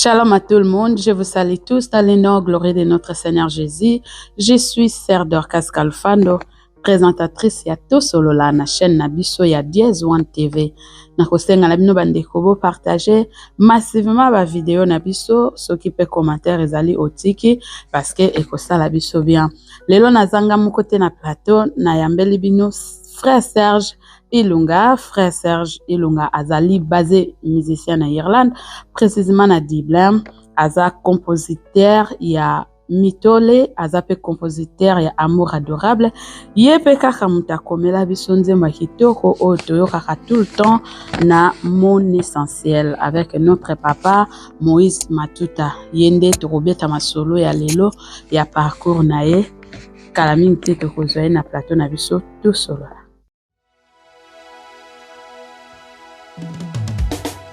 Shalom à tout le monde, je vous salue tous dans le nom glorieux de notre Seigneur Jésus. Je suis Sœur Dorcas Kalfando, présentatrice ya tosolola na chaîne na biso ya Diez One TV. Na kosenga na bino bandeko bo partager massivement ba vidéo na biso, soki pe commentaire ezali otiki parce que ekosala biso bien. Lelo nazanga mukote na plateau na yambeli bino frère Serge Ilunga. Frère Serge Ilunga azali basé musicien na Irlande, précisément na Dublin. Aza compositeur ya Mitole, aza pe compositeur ya Amour adorable. Ye pe kaka muta komela biso nzembo kitoko o toyokaka tout le temps na mon essentiel avec notre papa Moïse Matuta. Yende tokobeta masolo ya lelo ya parcours na ye. Kala mingi te tokozwa na plateau na biso tout solo.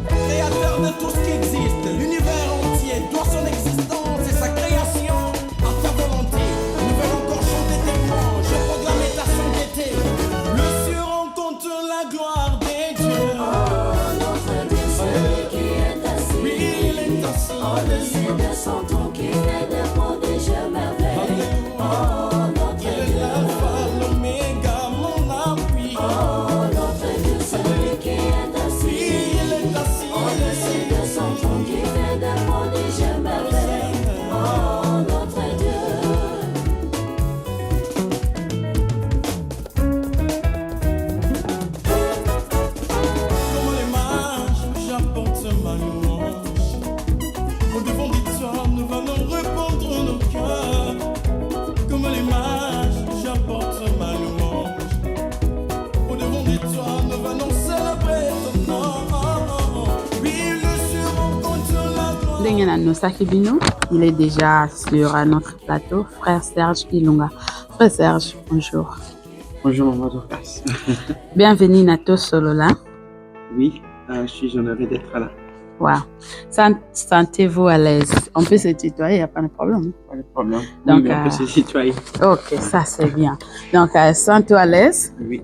Créateur de tout ce qui existe, l'univers entier doit son existence et sa création à ta volonté. Nous venons encore chanter tes louanges, proclamer ta sainteté. Le ciel rencontre la gloire des dieux. Oh, notre Dieu, celui qui est assis. Oui, il est assis. Au-dessus de son trône qui fait des prodiges merveilles. Oh, notre Il est Dieu. l'alpha, l'oméga, mon appui. Oh, notre Dieu, celui qui est assis. Oui, il est assis. Au-dessus de son trône qui fait des prodiges merveilles. Oh, notre Dieu. Comme les mages, j'apporte ma louange. Au devant de toi, nous venons répandre nos cœurs. Comme les mages, j'apporte ma louange. Au devant de toi, nous venons célébrer ton nom. Oui, le ciel rencontre la gloire. Ndenge na nosaki bino, il est déjà sur notre plateau, frère Serge Ilunga. Frère Serge, bonjour. Bonjour Maman Dorcas. Bienvenue na tosolola. Oui, je suis honoré d'être là. Wow. Sentez-vous à l'aise. On peut se tutoyer, il n'y a pas de problème. Pas de problème. Donc, oui, mais on peut se citoyer. Ok, ça c'est bien. Donc, sens-toi à l'aise. Oui.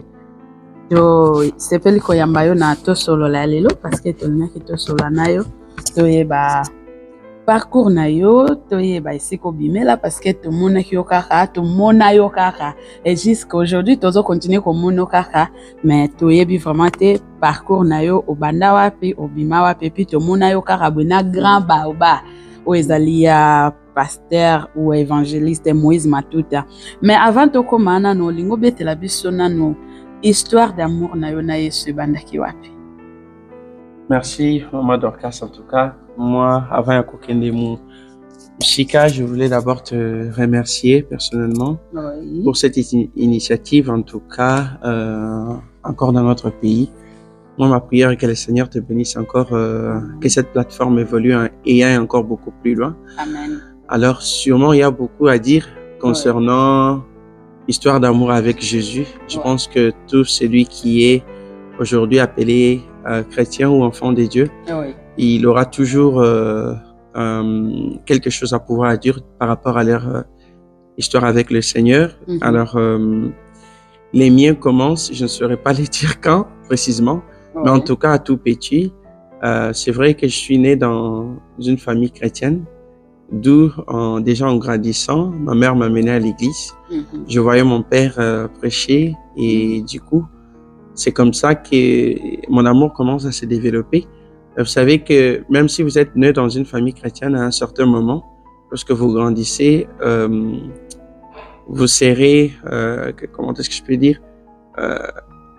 Sepeli koyamba yo na tosolola lelo parce que tolinaki tosolola na yo. Toyeba parcours na yo, toyeba esiko bimela parce que tomonaki yo kaka, tomona yo kaka. Et jusqu'à aujourd'hui, tozo continuer komona yo kaka, mais toyebi vraiment te parcours na yo obanda wapi, obima wapi, puis tomona yo kaka bena grand baoba ou ezali ya pasteur ou évangéliste Moïse Matuta. Mais avant to komana no lingo betela biso nano histoire d'amour na yo na Yesu bandaki wapi. Merci Maman Dorcas en tout cas. Moi, avant ya kokende mu Chika, je voulais d'abord te remercier personnellement Oui. pour cette initiative en tout cas, encore dans notre pays. Moi, ma prière est que le Seigneur te bénisse encore, que cette plateforme évolue et aille encore beaucoup plus loin. Amen. Alors, sûrement, il y a beaucoup à dire concernant l'histoire d'amour avec Jésus. Je pense que tout celui qui est aujourd'hui appelé chrétien ou enfant de Dieu, Oui. il aura toujours quelque chose à pouvoir dire par rapport à leur histoire avec le Seigneur. Mhm. Alors, les miens commencent, je ne saurais pas les dire quand précisément, mais en tout cas à tout petit. C'est vrai que je suis né dans une famille chrétienne, d'où déjà en grandissant, ma mère m'a mené à l'église. Mhm. Je voyais mon père prêcher et du coup, c'est comme ça que mon amour commence à se développer. Vous savez que même si vous êtes né dans une famille chrétienne à un certain moment, lorsque vous grandissez, vous serez, comment est-ce que je peux dire,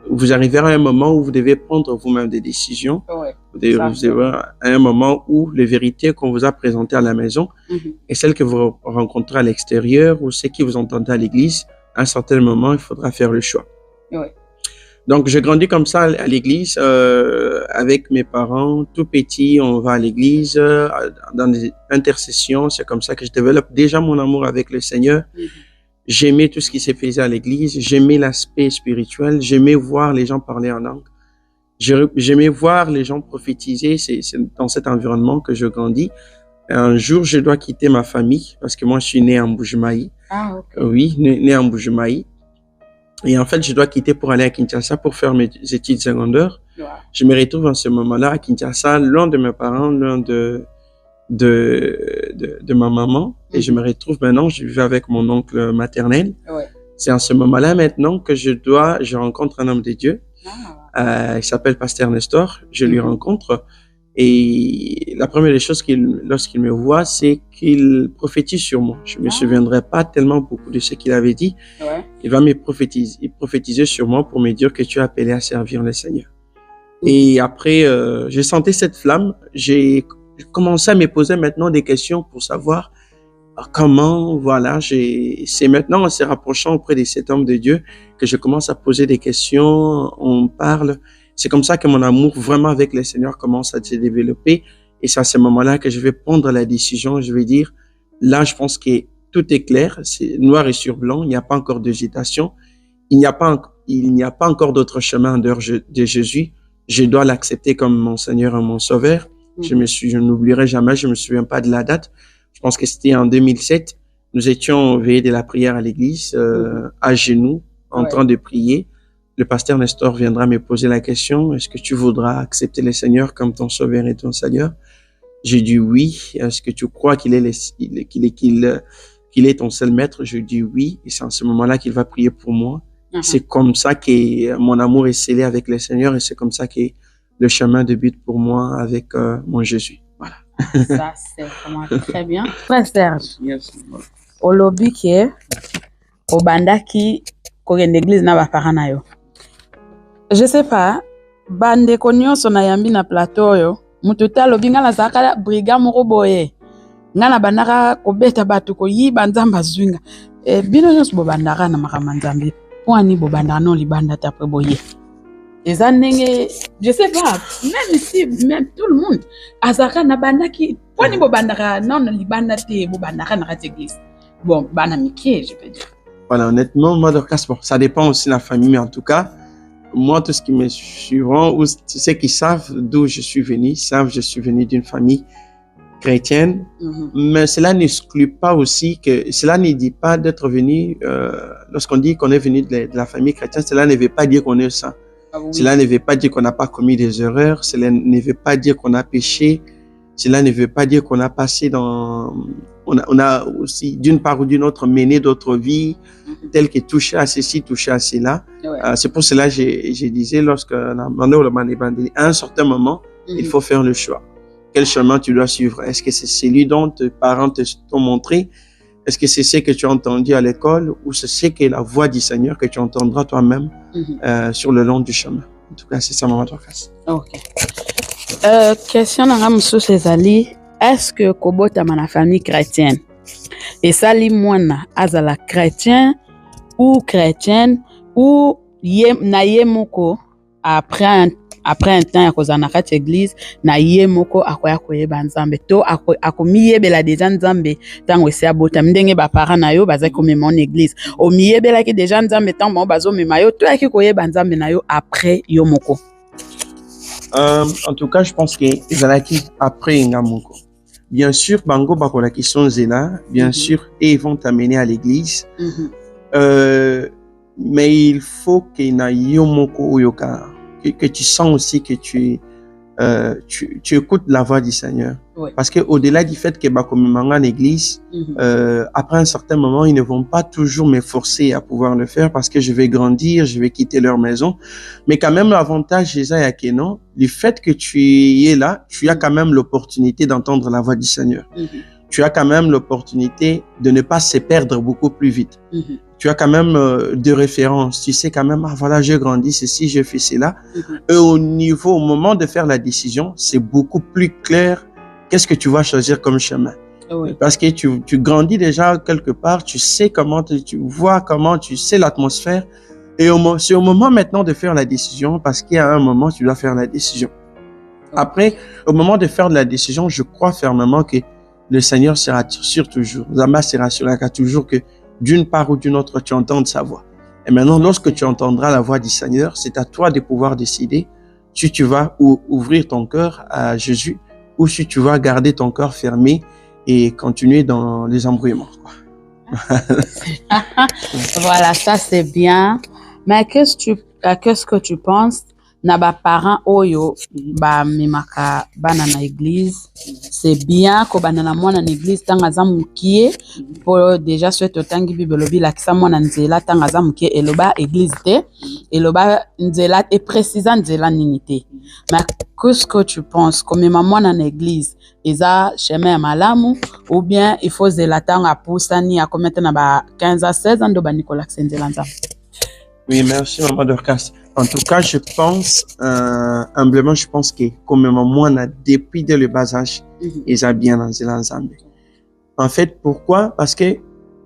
vous arrivez à un moment où vous devez prendre vous-même des décisions. Oui. Vous arrivez à un moment où les vérités qu'on vous a présentées à la maison Mhm. et celles que vous rencontrez à l'extérieur ou celles que vous entendez à l'église, à un certain moment, il faudra faire le choix. Oui. Donc, j'ai grandi comme ça à l'église, avec mes parents. Tout petit, on va à l'église, dans des intercessions. C'est comme ça que je développe déjà mon amour avec le Seigneur. Mhm. J'aimais tout ce qui se faisait à l'église. J'aimais l'aspect spirituel. J'aimais voir les gens parler en langue. J'aimais voir les gens prophétiser. C'est dans cet environnement que je grandis. Un jour, je dois quitter ma famille parce que moi, je suis né en Mbuji-Mayi. Ah, ok. Oui, né en Mbuji-Mayi. Et en fait, je dois quitter pour aller à Kinshasa pour faire mes études secondaires. Wow. Je me retrouve en ce moment-là à Kinshasa, loin de mes parents, loin de de ma maman et je me retrouve maintenant, je vis avec mon oncle maternel. Ouais. C'est en ce moment-là maintenant que je rencontre un homme de Dieu. Il s'appelle Pasteur Nestor. Je lui rencontre et la première des choses lorsqu'il me voit, c'est qu'il prophétise sur moi. Je me souviendrai pas tellement beaucoup de ce qu'il avait dit. Ouais. Il va me prophétiser sur moi pour me dire que tu es appelé à servir le Seigneur. Et après, j'ai senti cette flamme. J'ai commencé à me poser maintenant des questions pour savoir comment, voilà, c'est maintenant en se rapprochant auprès de cet homme de Dieu que je commence à poser des questions, on parle. C'est comme ça que mon amour vraiment avec le Seigneur commence à se développer. Et c'est à ce moment-là que je vais prendre la décision. Je vais dire, là, je pense que tout est clair, c'est noir et sur blanc, il n'y a pas encore d'hésitation. Il n'y a pas encore d'autre chemin en dehors de Jésus. Je dois l'accepter comme mon Seigneur et mon Sauveur. Je n'oublierai jamais, je me souviens pas de la date. Je pense que c'était en 2007. Nous étions veillés de la prière à l'église, à genoux, en train de prier. Le pasteur Nestor viendra me poser la question, est-ce que tu voudras accepter le Seigneur comme ton Sauveur et ton Seigneur? J'ai dit oui. Est-ce que tu crois qu'il est ton seul maître? Je dis oui. Et c'est en ce moment-là qu'il va prier pour moi. C'est comme ça que mon amour est scellé avec le Seigneur et c'est comme ça que le chemin débute pour moi avec mon Jésus. Voilà. Ça, c'est vraiment très bien. Frère Serge, Yes. au lobby qui est au bandaki kokende église na bapara na yo. Je sais pas, bande nyonso na yambi na plateau oyo, mutu te alobi nga nazalaka brigand moko boye. Nga na bandaka kobeta bato koyiba nzambe azwinga. Bino nyonso bobandaka na makambo ya nzambe. Po ani bobandaka no libanda te apres boye. Eza ndenge, je sais pas, même ici, même tout le monde, azaka na bandaki, po ani bobandaka non libanda te bobandaka na kati église. Bon, bana mikie, je peux dire. Voilà, honnêtement, moi, bon, ça dépend aussi de la famille, mais en tout cas, moi, tout ce qui me suivront, ou ceux qui savent d'où je suis venu, savent que je suis venu d'une famille chrétienne, mais cela n'exclut pas aussi que, cela ne dit pas d'être venu, lorsqu'on dit qu'on est venu de la famille chrétienne, cela ne veut pas dire qu'on est saint. Ah oui. Cela ne veut pas dire qu'on n'a pas commis des erreurs, cela ne veut pas dire qu'on a péché, cela ne veut pas dire qu'on a passé on a aussi d'une part ou d'une autre mené d'autres vies, telles que touché à ceci, touché à cela. Ouais. C'est pour cela que je disais, lorsque à un certain moment, il faut faire le choix. Quel chemin tu dois suivre? Est-ce que c'est celui dont tes parents t'ont montré? Est-ce que c'est ce que tu as entendu à l'école ou c'est ce que la voix du Seigneur que tu entendras toi-même sur le long du chemin? En tout cas, c'est ça, maman Dorcas. Ok. Question nanga mosusu ezali, est-ce que kobotama na famille chrétienne esali mwana azala chrétien ou chrétienne ou na ye moko après un temps ya kozala na kati église na ye moko akoya koyeba nzambe to akomiyebela deja nzambe ntango esi abotami ndenge bapara na yo bazali komema na église omiyebelaki deja nzambe ntango bango bazomema yo to yaki koyeba nzambe na yo après yo moko? En tout cas, je pense que ezalaki après ngamoko. Bien sûr, bango bakolaki son zela, bien sûr, et ils vont t'amener à l'église. Mais il faut que na yo moko oyoka, que tu sens aussi que tu écoutes la voix du Seigneur. Oui. Parce que au-delà du fait que bakomemanga en église, après un certain moment, ils ne vont pas toujours me forcer à pouvoir le faire parce que je vais grandir, je vais quitter leur maison. Mais quand même, l'avantage, Jésus que non, le fait que tu es là, tu as quand même l'opportunité d'entendre la voix du Seigneur. Tu as quand même l'opportunité de ne pas se perdre beaucoup plus vite. Tu as quand même des références. Tu sais quand même, ah voilà, j'ai grandi, ceci, j'ai fait cela. Et au moment de faire la décision, c'est beaucoup plus clair qu'est-ce que tu vas choisir comme chemin. Oui. Parce que tu grandis déjà quelque part, tu sais comment, tu vois comment, tu sais l'atmosphère. Et c'est au moment maintenant de faire la décision, parce qu'il y a un moment, tu dois faire la décision. Après, au moment de faire la décision, je crois fermement que le Seigneur sera sûr toujours. Zamba sera sûr toujours que d'une part ou d'une autre, tu entends sa voix. Et maintenant, lorsque tu entendras la voix du Seigneur, c'est à toi de pouvoir décider si tu vas ouvrir ton cœur à Jésus ou si tu vas garder ton cœur fermé et continuer dans les embrouillements. Voilà, ça c'est bien. Mais qu'est-ce que tu penses na ba parents oyo ba memaka bana na église c'est bien ko bana na mwana na église tanga za mukie po déjà soit otangi bible lobi la kisa mwana nzela tanga za mukie eloba église te eloba nzela et précisant nzela nini te mais qu'est-ce que tu penses comme maman na église eza chemin ya malamu ou bien il faut zela tanga pusani à commettre na ba 15 à 16 ans do ba Nicolas nzela nza. Oui, merci, Maman Dorcas. En tout cas, je pense, humblement, je pense que, comme moi, on a depuis dès le bas âge, ils ont bien dans l'ensemble. En fait, pourquoi? Parce que,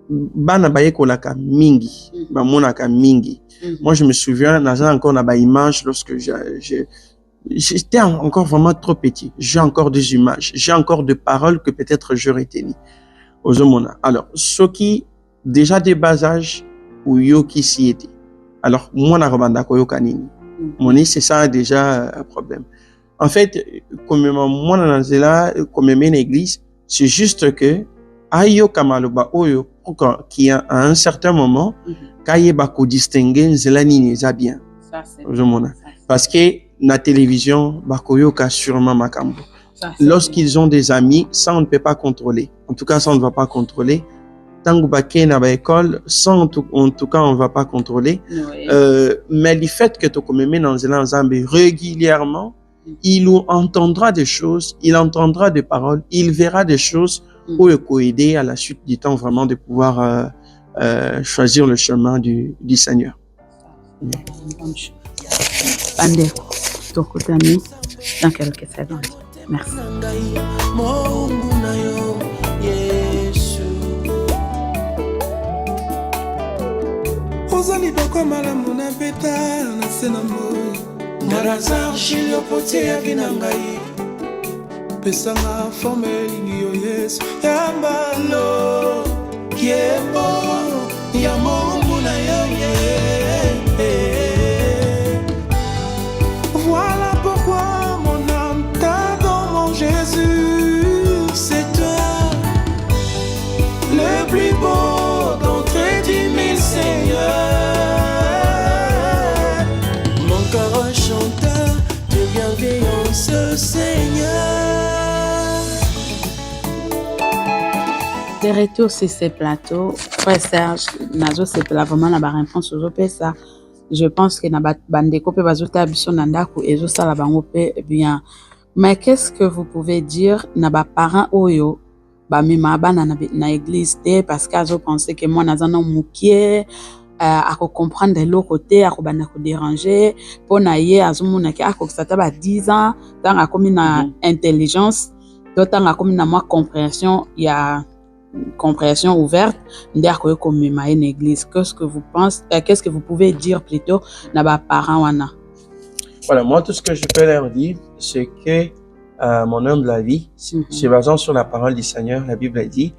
bana baye kolaka mingi, ba monaka mingi. Moi, je me souviens, n'a encore na ba image lorsque j'étais encore vraiment trop petit. J'ai encore des images. J'ai encore des paroles que peut-être j'aurais tenu aux hommes. Alors, ce qui, déjà des bas âges, ou yo qui s'y était. Alors, moi, na robanda koyo kanini. Moni, c'est ça déjà un problème. En fait, comme moi, na zela, comme une église, c'est juste que, ayo kamaloba oyo, qui à un certain moment, kaye bako distinguer zela nini za bien. Ça, c'est parce que, na télévision, bakoyo ka sûrement makambo. Lorsqu'ils ont des amis, ça, on ne peut pas contrôler. En tout cas, ça, on ne va pas contrôler. Tango baké na ba école, ça en tout cas on va pas contrôler. Oui. Mais le fait que tu comme dans l'ensemble régulièrement, il entendra des choses, il entendra des paroles, il verra des choses pour le aider à la suite du temps vraiment de pouvoir choisir le chemin du Seigneur. Bande, tokutani dans quelques secondes. Merci. Ozali boko malamu na beta na sena moi Marazar shilio pote ya ginangai Pesanga forme lingi yo Yesu Yambalo Kiembo Ya Mungu na yo Voilà pourquoi mon âme t'adore mon Jésus C'est toi Le plus beau d'entre 10 000 Seigneurs Mon cœur chanteur de bienveillance Seigneur De retour sur ces plateaux, Frère Serge, nazo c'est vraiment la réponse aux ça. Je pense que na bandeko pe bazota biso nandako ezo sala bango pe bien. Mais qu'est-ce que vous pouvez dire na ba parents oyo ba mema bana na église te parce qu'azo penser que moi nazana mukie à comprendre de l'autre côté à bana ko déranger pour na ye azumuna ki ako sata ba 10 ans tant comme na intelligence d'autant comme na moi compréhension il y a compréhension ouverte ndako comme mema une église. Qu'est-ce que vous pensez qu'est-ce que vous pouvez dire plutôt na ba parents wana? Voilà, moi tout ce que je peux leur dire c'est que mon humble avis, se basant sur la parole du Seigneur, la Bible a dit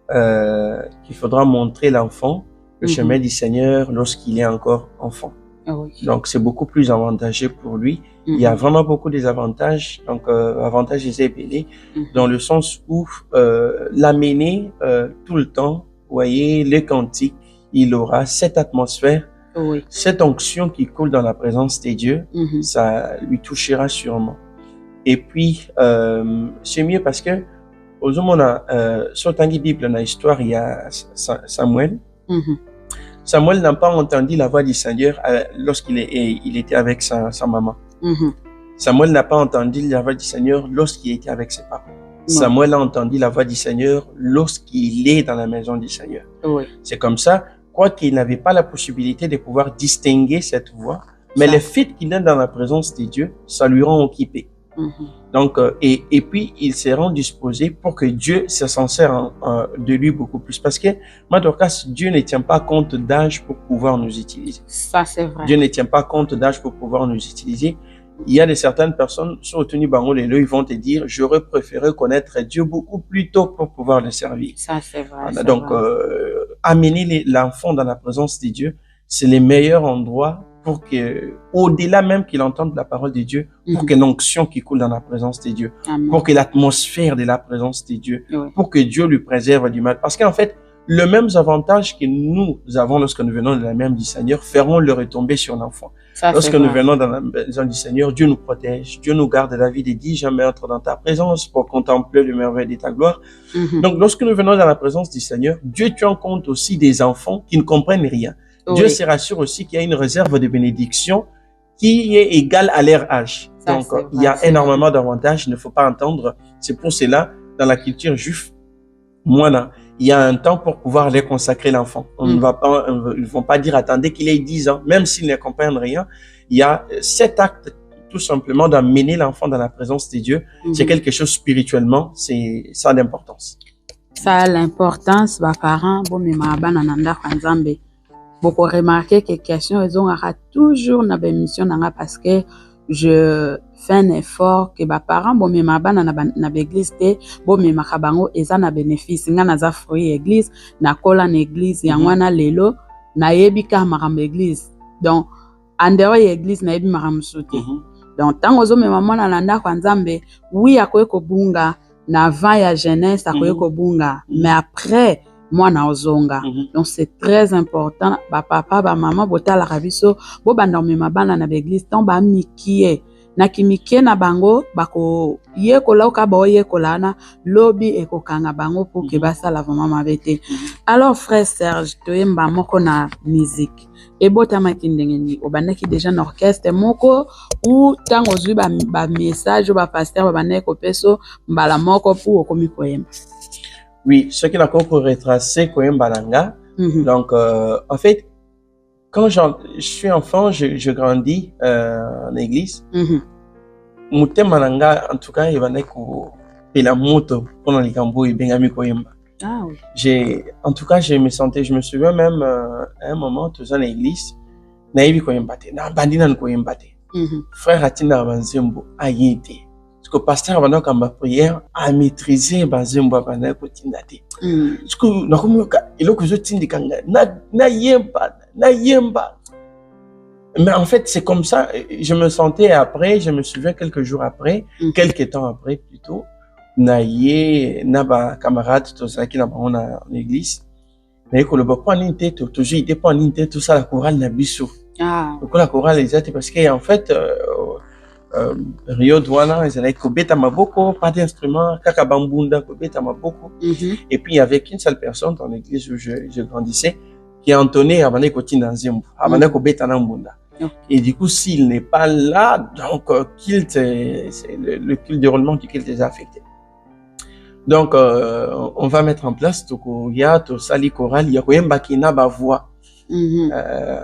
qu'il faudra montrer l'enfant le chemin du Seigneur lorsqu'il est encore enfant. Donc c'est beaucoup plus avantageux pour lui. Il y a vraiment beaucoup des avantages. Donc avantages épelés dans le sens où l'amener tout le temps, vous voyez, les cantiques, il aura cette atmosphère, cette onction qui coule dans la présence de Dieu, ça lui touchera sûrement. Et puis, c'est mieux parce que, aux hommes, on a, sur la Bible, dans l'histoire, il y a Samuel. Samuel n'a pas entendu la voix du Seigneur lorsqu'il était avec sa maman. Samuel n'a pas entendu la voix du Seigneur lorsqu'il était avec ses parents. Samuel a entendu la voix du Seigneur lorsqu'il est dans la maison du Seigneur. C'est comme ça, quoiqu'il n'avait pas la possibilité de pouvoir distinguer cette voix, mais le fait qu'il est dans la présence de Dieu, ça lui rend occupé. Donc, et puis, il se rend disposé pour que Dieu se sincère de lui beaucoup plus. Parce que, Madorcas, Dieu ne tient pas compte d'âge pour pouvoir nous utiliser. Ça, c'est vrai. Dieu ne tient pas compte d'âge pour pouvoir nous utiliser. Il y a certaines personnes, sur retenu Bango Lelo, ils vont te dire, j'aurais préféré connaître Dieu beaucoup plus tôt pour pouvoir le servir. Ça, c'est vrai. Voilà, donc, amener l'enfant dans la présence de Dieu, c'est le meilleur endroit pour que, au-delà même qu'il entende la parole de Dieu, pour que l'onction qui coule dans la présence de Dieu, pour que l'atmosphère de la présence de Dieu, pour que Dieu lui préserve du mal. Parce qu'en fait, les mêmes avantages que nous avons lorsque nous venons de la maison du Seigneur feront le retomber sur l'enfant. Ça, c'est Lorsque nous vrai. venons dans la maison du Seigneur, Dieu nous protège, Dieu nous garde. David dit, jamais entre dans ta présence pour contempler le merveille de ta gloire. Donc, lorsque nous venons dans la présence du Seigneur, Dieu tient compte aussi des enfants qui ne comprennent rien. Oui. Dieu se rassure aussi qu'il y a une réserve de bénédiction qui est égale à leur âge. Ça, Donc, c'est il y a vrai, c'est énormément d'avantages, il ne faut pas entendre. C'est pour cela, dans la culture juive, moi, il y a un temps pour pouvoir les consacrer l'enfant. On ne va pas, ils ne vont pas dire, attendez qu'il ait 10 ans, même s'ils ne comprennent rien. Il y a cet acte, tout simplement, d'amener l'enfant dans la présence de Dieu. C'est quelque chose spirituellement, c'est ça d'importance. Ça a l'importance, bah, parents, bon, mais ma bana nanda kwanzambe. Beaucoup remarqué que question, ils ont toujours na mission nanga parce que je fais un effort que bah, parents, bon, mais ma bana na l'église te, bon, mais ma kabango, eza na bénéfice, nga na za fruit église, na kola na église, yangwana lelo, na yebi ka makambo église. Donc, en dehors église, na yebi makambo soute. Donc, tant ozo me maman na nanda kwanzambe, oui, akoye kobunga, na avant ya jeunesse, akoye kobunga, mais après, moi na ozonga. Donc, c'est très important, ba papa, ba maman, bota la rabiso, bo bandorme ma bana na l'église, tant ba mikie. Na kimikie na bango, bako ye kola uka ba ye kola na lobby e kokanga bango pour que basa la vraiment mabete. Alors, frère Serge, toyemba moko na musique. Et bota makindengeni, obandaki déjà na orchestre moko, ou tango zui ba message, ba pasteur, ba baneko peso, mbala moko pour okomi koyemba. Oui, ce qu'il a encore retracé Koyemba Nanga. Donc, en fait, quand je suis enfant, je grandis en église. Mutema Nanga, en tout cas, il va naître la moto pendant les gambo et Bengami Koyemba. Ah oui. En tout cas, je me souviens même à un moment, tout ça à l'église, Naïbi Koyemba, na bandina Koyemba. Frère Atina Banzembo, Ayete. Parce que le pasteur avant quand ma prière a maîtrisé Banzembo pendant que tindate. Parce que na comme il a que je tindi kanga na yemba. Mais en fait, c'est comme ça, je me sentais après, je me souviens quelques jours après, quelques temps après plutôt, na ba camarade tout ça qui na ba on a en église. Mais que le papa n'était toujours il était pas n'était tout ça la chorale na biso. Ah. Donc la chorale exact parce que en fait Rio Douana, ils allaient kobeta maboko, pas d'instrument, kaka bambunda kobeta maboko. Et puis il y avait qu'une seule personne dans l'église où je grandissais qui entonnait avant koti dans Zembo, avant kobeta na mbunda. Et du coup, s'il n'est pas là, donc le culte de roulement du culte est affecté. Donc, on va mettre en place il y a tout sali choral, il y a quand même bakina ba voix.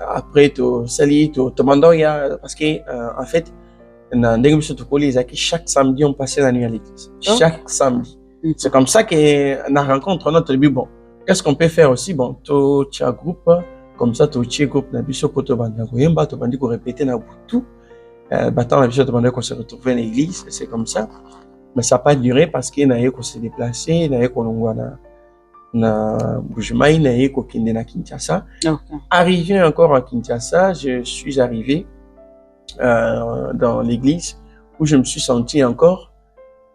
Après tout sali tout demandant il y a parce que en fait chaque samedi on passait la nuit à l'église. Chaque samedi. C'est comme ça que na rencontre notre début. Bon, qu'est-ce qu'on peut faire aussi? Bon, tout un groupe comme ça tout petit groupe na biso poto banda koyemba to bandi ko répéter na butu battant na biso to banda ko se retrouver à l'église, c'est comme ça. Mais ça n'a pas duré parce que naye ko se déplacer, naye ko longwa na Bujumaï, naye ko kinde na Kinshasa. Arrivé encore à Kinshasa, je suis arrivé dans l'église où je me suis senti encore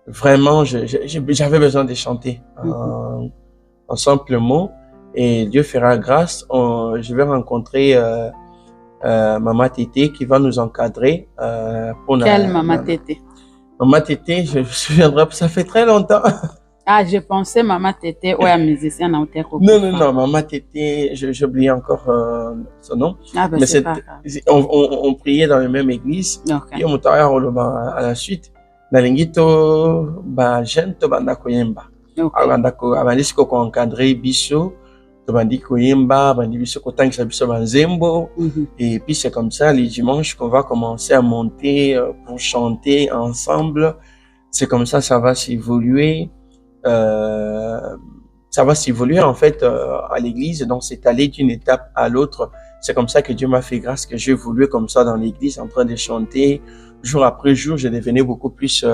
vraiment j'avais besoin de chanter en simple mot. Et Dieu fera grâce, je vais rencontrer Maman Tété qui va nous encadrer. Quelle Maman Tété? Maman Tété, je me souviendrai, ça fait très longtemps. Ah, je pensais Maman Tété, ouais, musicien na Oteko. Non, Maman Tété, j'ai oublié encore son nom. Ah, ben mais c'est pas grave. On priait dans la même église. Et on à la suite. Nalingito, jeune, to banda koyemba. Abandi siko ko encadrer biso. Bandi koyemba, bandi biso ko tangisa biso banzembo. Et puis c'est comme ça les dimanches qu'on va commencer à monter pour chanter ensemble. C'est comme ça va s'évoluer. Ça va s'évoluer en fait à l'église. Donc c'est allé d'une étape à l'autre. C'est comme ça que Dieu m'a fait grâce que j'ai évolué comme ça dans l'église en train de chanter. Jour après jour, je devenais beaucoup plus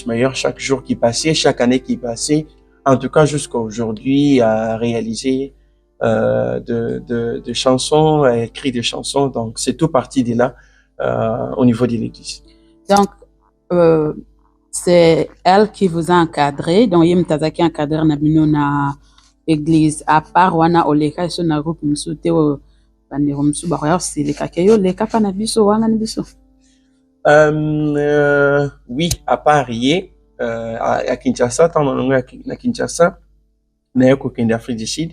meilleur chaque jour qui passait, chaque année qui passait. En tout cas, jusqu'à aujourd'hui, à réaliser de chansons, à écrire des chansons. Donc, c'est tout parti de là au niveau de l'église. Donc, c'est elle qui vous a encadré. Donc, Yem Tazaki encadré Nabino na église à part wana oleka so na groupe mosusu te oyo bandeko mosusu bakoya koselekaka yo leka mpa na biso wangani biso. Oui, à Paris, à Kinshasa, tant dans à Kinshasa, naye kokende Afrique du Sud.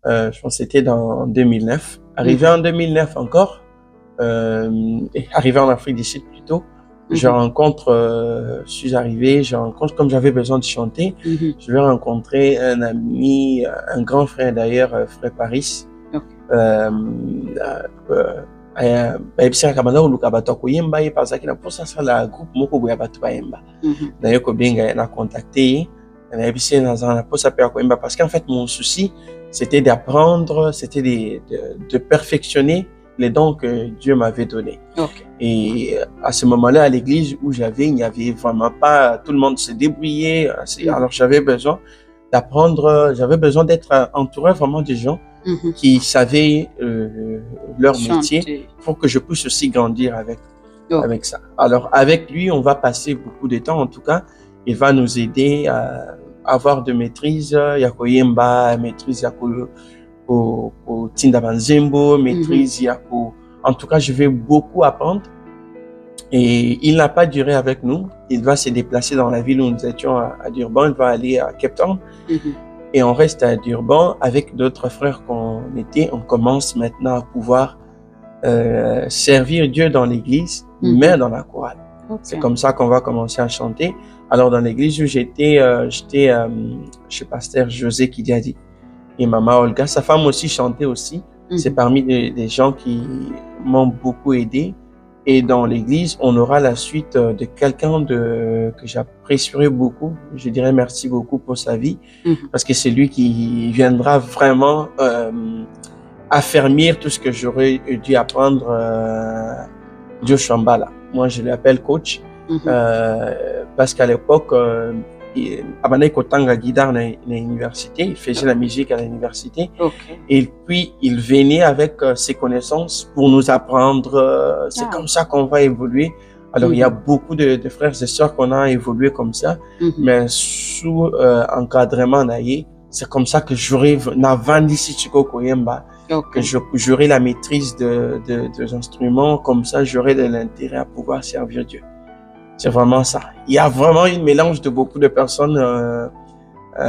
Je pense que c'était dans 2009. Arrivé en 2009 encore, arrivé en Afrique du Sud plutôt, je suis arrivé, comme j'avais besoin de chanter, je vais rencontrer un ami, un grand frère d'ailleurs, frère Paris. Bayebisaka kamanda oluka bato akoyemba ye parce que na posa sala groupe moko boya bato bayemba. Naye ko benga na contacter nayebisi na posa pe akoyemba parce qu'en fait mon souci c'était d'apprendre, c'était de perfectionner les dons que Dieu m'avait donnés. Okay. Et à ce moment-là, à l'église où il n'y avait vraiment pas, tout le monde se débrouillait. Alors j'avais besoin d'apprendre, j'avais besoin d'être entouré vraiment de gens qui savaient leur métier pour que je puisse aussi grandir avec ça. Alors avec lui, on va passer beaucoup de temps, en tout cas, il va nous aider à avoir de maîtrise, yakoyemba, maîtrise yako Tinda Banzembo, maîtrise Yako. En tout cas, je vais beaucoup apprendre. Et il n'a pas duré avec nous. Il va se déplacer dans la ville où nous étions à Durban. Il va aller à Cape Town. Et on reste à Durban avec d'autres frères qu'on était. On commence maintenant à pouvoir servir Dieu dans l'église, mais dans la chorale. Okay. C'est comme ça qu'on va commencer à chanter. Alors, dans l'église où j'étais chez pasteur José Kidiadi. Et maman Olga, sa femme aussi chantait aussi. C'est parmi les gens qui m'ont beaucoup aidé. Et dans l'église, on aura la suite de quelqu'un que j'apprécierais beaucoup. Je dirais merci beaucoup pour sa vie. Parce que c'est lui qui viendra vraiment affermir tout ce que j'aurais dû apprendre Joe Shambhala. Moi, je l'appelle coach. Parce qu'à l'époque, Abanaï Kotanga guitare à l'université, il faisait la musique à l'université. Et puis, il venait avec ses connaissances pour nous apprendre. C'est comme ça qu'on va évoluer. Alors, il y a beaucoup de frères et sœurs qu'on a évolué comme ça, mais sous encadrement naïe. C'est comme ça que j'aurai que j'aurai la maîtrise des instruments. Comme ça, j'aurai de l'intérêt à pouvoir servir Dieu. C'est vraiment ça. Il y a vraiment un mélange de beaucoup de personnes,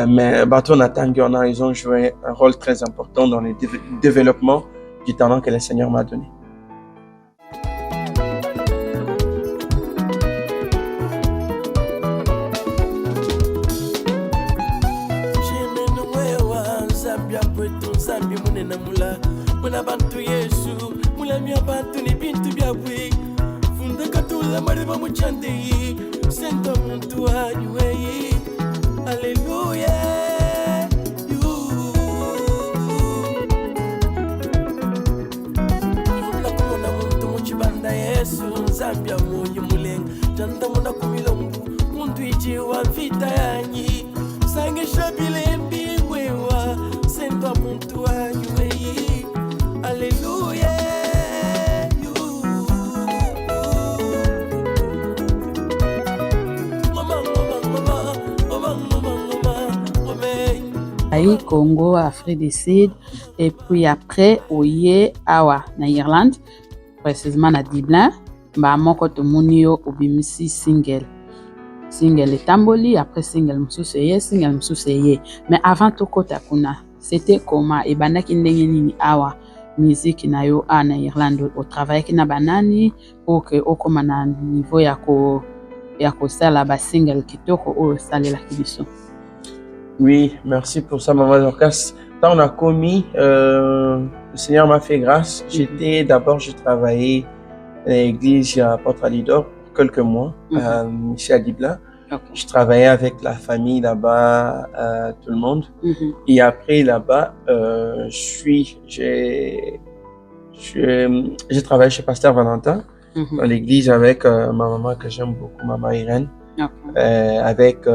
mais Bato Natangi, ils ont joué un rôle très important dans le développement du talent que le Seigneur m'a donné. Alléluia. Zambia munyi mulenga janda muna kumilongu mundu ijiwa vita yanyi sange shabile mbingwewa sendwa muntu anyuweyi. Alléluia. Aïe, Congo, Afrique du Sud, et puis après, Oye, Awa, na Irlande, précisément na Dublin, bah, moko to munio obimisi single etamboli, après single msuseye. Mais avant tout kota kuna, c'était comment, et banaki ndenge nini Awa, musique na yo na Irlande, au travail ki na banani, pour que okoma na niveau ya ko sala ba single kitoko o salela kibiso. Oui, merci pour ça, maman Dorcas. Quand on a commis, le Seigneur m'a fait grâce. Je travaillais à l'église à Port-Alidor quelques mois, ici à Dublin. Je travaillais avec la famille là-bas, tout le monde. Et après là-bas, j'ai travaillé chez Pasteur Valentin, dans l'église avec ma maman que j'aime beaucoup, maman Irène. Avec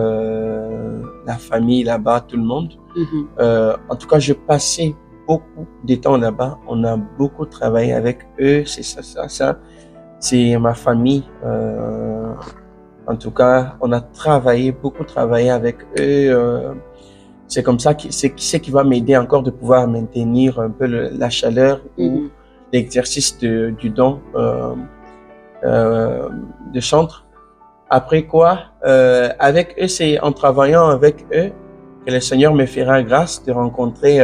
la famille là-bas, tout le monde. En tout cas, je passais beaucoup de temps là-bas. On a beaucoup travaillé avec eux. C'est ça. C'est ma famille. En tout cas, on a beaucoup travaillé avec eux. c'est comme ça que c'est ce qui va m'aider encore de pouvoir maintenir un peu la chaleur ou l'exercice du don de chantre. Après quoi, avec eux, c'est en travaillant avec eux que le Seigneur me fera grâce de rencontrer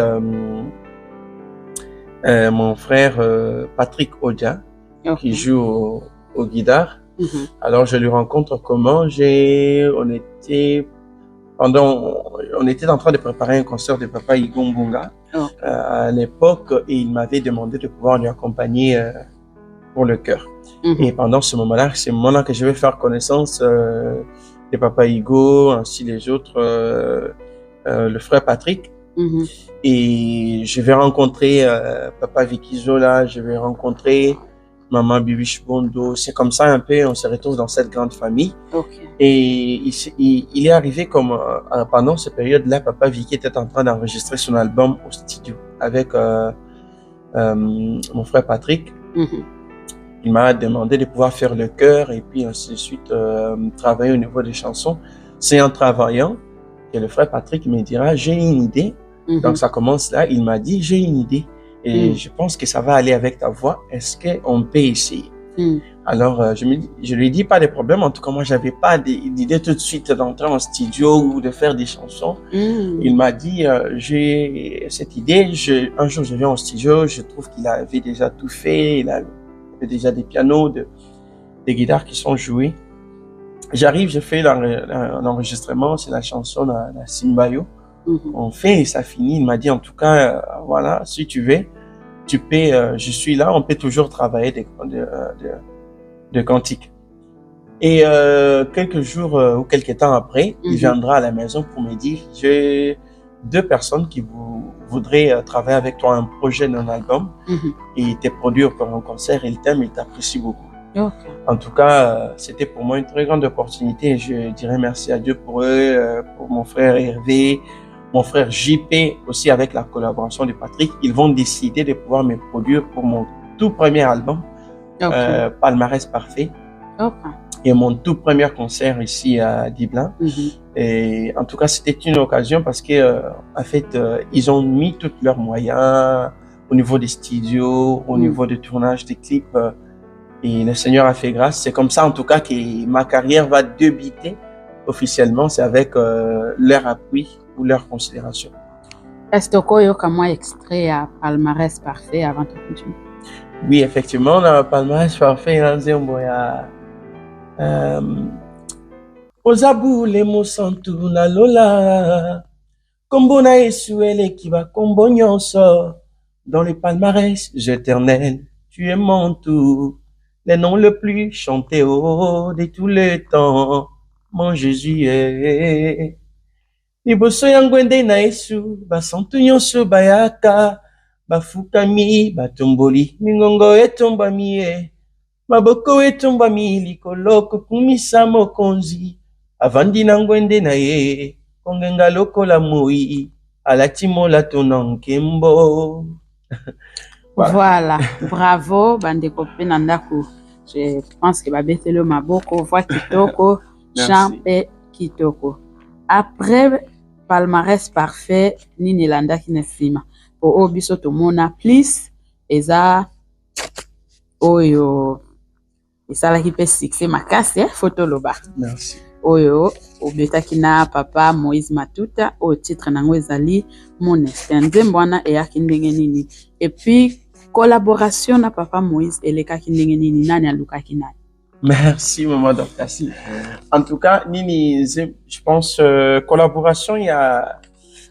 mon frère Patrick Odia, qui joue au guitare. Alors je lui rencontre comment on était en train de préparer un concert de Papa Igo Mbunga à l'époque, et il m'avait demandé de pouvoir lui accompagner pour le chœur. Et pendant ce moment-là, c'est le moment-là que je vais faire connaissance de Papa Igo, ainsi les autres, le frère Patrick. Et je vais rencontrer Papa Vicky Zola, je vais rencontrer Maman Bibiche Bondo. C'est comme ça un peu, on se retrouve dans cette grande famille. Et il est arrivé comme pendant cette période-là, Papa Vicky était en train d'enregistrer son album au studio avec mon frère Patrick. Il m'a demandé de pouvoir faire le chœur et puis ainsi de suite travailler au niveau des chansons. C'est en travaillant que le frère Patrick me dira, j'ai une idée. Donc ça commence là, il m'a dit, j'ai une idée et je pense que ça va aller avec ta voix. Est-ce qu'on peut essayer? Alors je lui ai dit, pas de problème. En tout cas, moi, j'avais pas d'idée tout de suite d'entrer en studio ou de faire des chansons. Il m'a dit, j'ai cette idée. Un jour, je viens au studio, je trouve qu'il avait déjà tout fait. Il avait déjà des pianos, des guitares qui sont jouées. J'arrive, je fais l'enregistrement, c'est la chanson la Simbayo. On fait et ça finit. Il m'a dit, en tout cas, voilà, si tu veux, tu peux, je suis là, on peut toujours travailler de cantiques. Et quelques jours ou quelques temps après, il viendra à la maison pour me dire, j'ai 2 personnes qui voudraient travailler avec toi un projet d'un album et te produire pour un concert. Ils t'aiment, ils t'apprécient beaucoup. En tout cas, c'était pour moi une très grande opportunité. Je dirais merci à Dieu pour eux, pour mon frère Hervé, mon frère JP aussi, avec la collaboration de Patrick. Ils vont décider de pouvoir me produire pour mon tout premier album, Palmarès Parfait, et mon tout premier concert ici à Diblin. Et en tout cas, c'était une occasion parce que en fait, ils ont mis tous leurs moyens au niveau des studios, au niveau du tournage des clips. Et le Seigneur a fait grâce. C'est comme ça, en tout cas, que ma carrière va débuter officiellement. C'est avec leur appui ou leur considération. Est-ce que tu as un extrait à Palmarès Parfait avant de continuer? Oui, effectivement, dans Palmarès Parfait, il y a Ozabu le mosantu na lola Kombo na Esuele qui va kombo nyonso dans les palmarès éternels. Tu es mon tout. Les noms le plus chantés de tous les temps, mon Jésus est. Liboso yangwende na Yesu, basantu nyonso bayaka, bafukami, batomboli, mingongo etombami maboko etombami likolo kokumisa mokonzi, avandi na ngwende na ye, kongenga lokola moi, alati molato na nkembo. Voilà, bravo, bandeko penandaku. Je pense que babetelo maboko, voix kitoko, chant et kitoko. Après Palmarès Parfait, nini landa kinesima. Po obiso tomona, please, eza oyo, esala kipe succès makasi, photo loba. Merci. Oyo, obetaki na Papa Moïse Matuta, au titre nango ezali Moneste. Nzembwana eyaki ndenge nini. Et puis, collaboration na Papa Moïse elekaki ndenge nini, nani alukaki nani. Merci, Maman Dorcassi. En tout cas, Nini, je pense, collaboration, il y a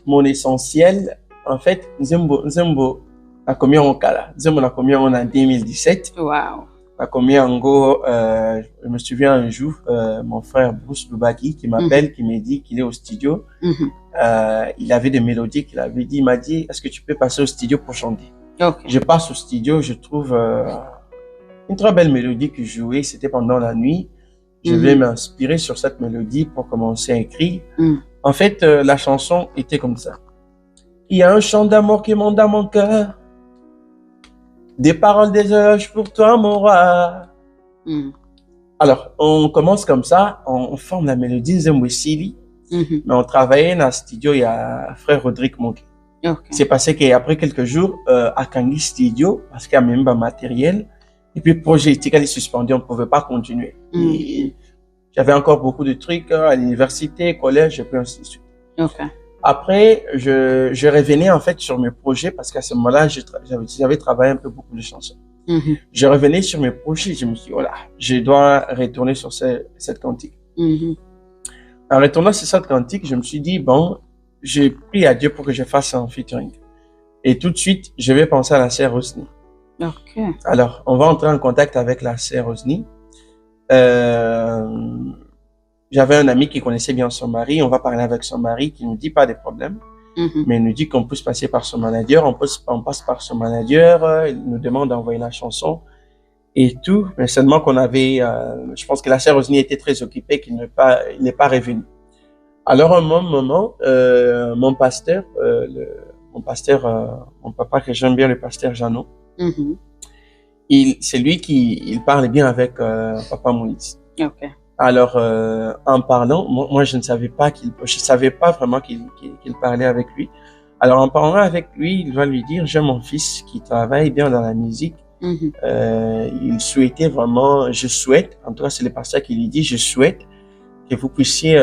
mon essentiel. En fait, Zembo a commis en Kala. Zembo a commis en 2017. Wow. A commis en go, je me souviens un jour, mon frère Bruce Lubaki qui m'appelle, qui me dit qu'il est au studio. Il avait des mélodies qu'il avait dit, il m'a dit, est-ce que tu peux passer au studio pour chanter? Je passe au studio, je trouve une très belle mélodie que je jouais, c'était pendant la nuit. Je vais m'inspirer sur cette mélodie pour commencer à écrire. En fait, la chanson était comme ça. Il y a un chant d'amour qui monte dans mon cœur. Des paroles, des éloges pour toi, mon roi. Alors, on commence comme ça, on forme la mélodie Nzembwesili. Mais on travaillait dans le studio, il y a frère Rodrigue Mogué. Ok. C'est passé qu'après quelques jours, à Kangi Studio, parce qu'il y a même pas matériel, et puis le projet était suspendu, on ne pouvait pas continuer. Et j'avais encore beaucoup de trucs à l'université, collège, et puis ainsi de suite. Ok. Après, je revenais en fait sur mes projets, parce qu'à ce moment-là, j'avais travaillé un peu beaucoup de chansons. Je revenais sur mes projets, je me suis dit, voilà, je dois retourner sur cette cantique. En retournant sur cette cantique, je me suis dit, bon, j'ai prié à Dieu pour que je fasse un featuring. Et tout de suite, je vais penser à la sœur Rosny. Ok. Alors, on va entrer en contact avec la sœur Rosny. J'avais un ami qui connaissait bien son mari. On va parler avec son mari qui ne nous dit pas des problèmes, mais il nous dit qu'on peut se passer par son manager. On passe par son manager. Il nous demande d'envoyer la chanson et tout. Mais seulement qu'on avait, je pense que la sœur Rosny était très occupée, il n'est pas revenu. Alors, à un moment, mon pasteur, mon papa que j'aime bien, le pasteur Jeannot, c'est lui il parle bien avec Papa Moïse. Ok. Alors, en parlant, moi je ne savais pas je savais pas vraiment qu'il parlait avec lui. Alors, en parlant avec lui, il va lui dire, j'ai mon fils qui travaille bien dans la musique. Il souhaitait vraiment, je souhaite, en tout cas c'est le pasteur qui lui dit, je souhaite que vous puissiez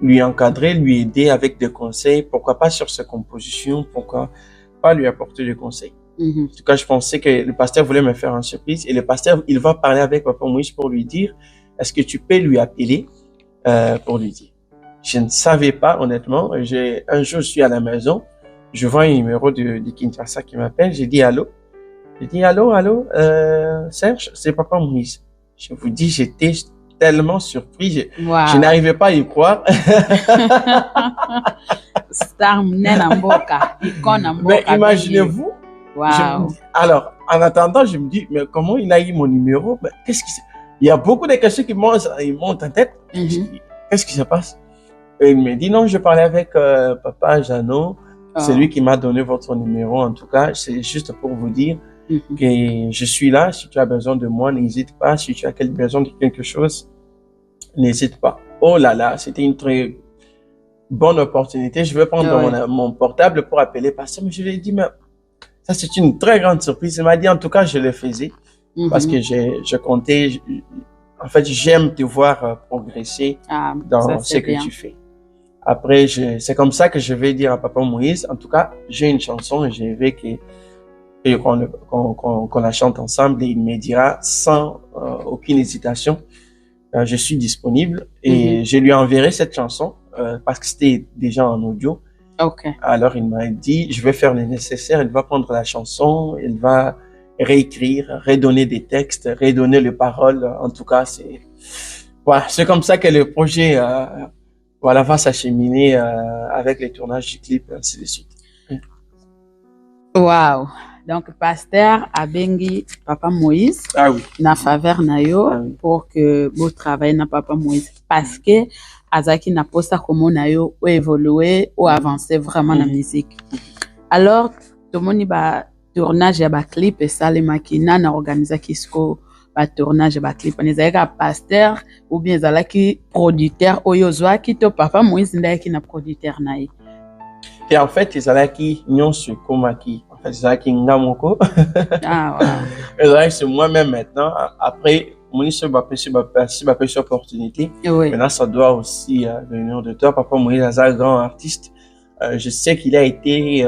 lui encadrer, lui aider avec des conseils, pourquoi pas sur ses compositions, pourquoi pas lui apporter des conseils. En tout cas, je pensais que le pasteur voulait me faire une surprise et le pasteur, il va parler avec Papa Moïse pour lui dire, est-ce que tu peux lui appeler pour lui dire. Je ne savais pas, honnêtement. Un jour, je suis à la maison, je vois un numéro de Kinshasa qui m'appelle, j'ai dit allô. J'ai dit allô, Serge, c'est Papa Moïse. Je vous dis, j'étais tellement surpris, je n'arrivais pas à y croire. Mais imaginez-vous. Alors, en attendant, je me dis, mais comment il a eu mon numéro? Mais il y a beaucoup de questions qui montent en tête. Qu'est-ce qui se passe? Et il me dit, non, je parlais avec Papa Jeannot. C'est lui qui m'a donné votre numéro. En tout cas, c'est juste pour vous dire que je suis là. Si tu as besoin de moi, n'hésite pas. Si tu as besoin de quelque chose, n'hésite pas. Oh là là, c'était une très bonne opportunité. Je vais prendre mon portable pour appeler pasteur. Mais je lui ai dit, mais ça, c'est une très grande surprise. Il m'a dit, en tout cas, je le faisais parce que je comptais. En fait, j'aime te voir progresser dans ce que tu fais. Après, c'est comme ça que je vais dire à Papa Moïse, en tout cas, j'ai une chanson et je veux qu'on la chante ensemble et il me dira sans aucune hésitation, je suis disponible et je lui enverrai cette chanson parce que c'était déjà en audio. Alors, il m'a dit, je vais faire le nécessaire, il va prendre la chanson, il va réécrire, redonner des textes, redonner les paroles. En tout cas, c'est comme ça que le projet va s'acheminer avec les tournages du clip, ainsi de suite. Wow. Donc, pasteur Abengi Papa Moïse, na faveur na yo, pour que vous travaillez na Papa Moïse. Parce que, azaki na posta comme na yo, ou évoluer, ou avancer vraiment la musique. Alors, tout le monde ba tournage ya ba clip et ça les makina na organiser kisko ba tournage ba clip on ezalaki pasteur ou bien ezalaki producteur oyo zwaki to Papa Moïse ndaki na producteur na ye. Et en fait ezalaki nyonso komaki en fait ezalaki ngamoko ezalaki c'est moi-même maintenant après mon histoire va passer opportunité. Maintenant ça doit aussi venir de toi. Papa Moïse est un grand artiste. Je sais qu'il a été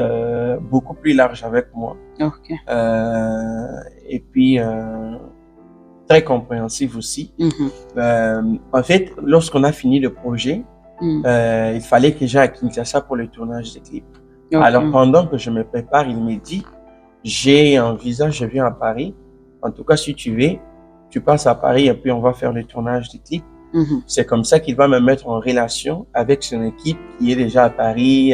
beaucoup plus large avec moi. Et puis, très compréhensif aussi. En fait, lorsqu'on a fini le projet, il fallait que j'aille à Kinshasa pour le tournage des clips. Alors, pendant que je me prépare, il me dit, j'ai un visa, je viens à Paris. En tout cas, si tu veux, tu passes à Paris et puis on va faire le tournage des clips. C'est comme ça qu'il va me mettre en relation avec son équipe qui est déjà à Paris,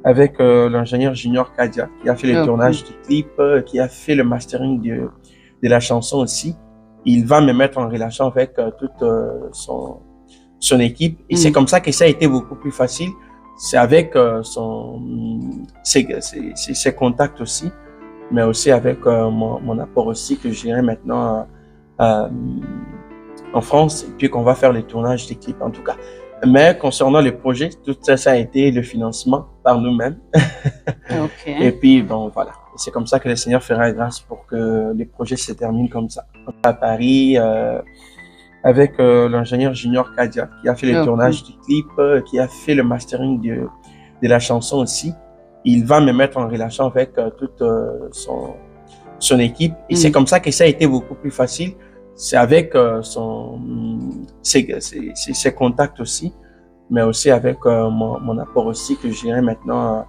avec l'ingénieur Junior Kadia, qui a fait le tournage du clip, qui a fait le mastering de la chanson aussi. Il va me mettre en relation avec toute son équipe. Et c'est comme ça que ça a été beaucoup plus facile. C'est avec ses contacts aussi, mais aussi avec mon apport aussi que j'irai maintenant en France, et puis qu'on va faire les tournages des clips. En tout cas, Mais concernant le projet, tout ça, ça a été le financement par nous-mêmes. Ok. Et puis, bon, voilà. C'est comme ça que le Seigneur fera grâce pour que les projets se terminent comme ça. À Paris, avec l'ingénieur Junior Kadia, qui a fait le Ok. tournage du clip, qui a fait le mastering de la chanson aussi. Il va me mettre en relation avec toute son équipe. Et c'est comme ça que ça a été beaucoup plus facile. C'est avec ses contacts aussi, mais aussi avec mon apport aussi que j'irai maintenant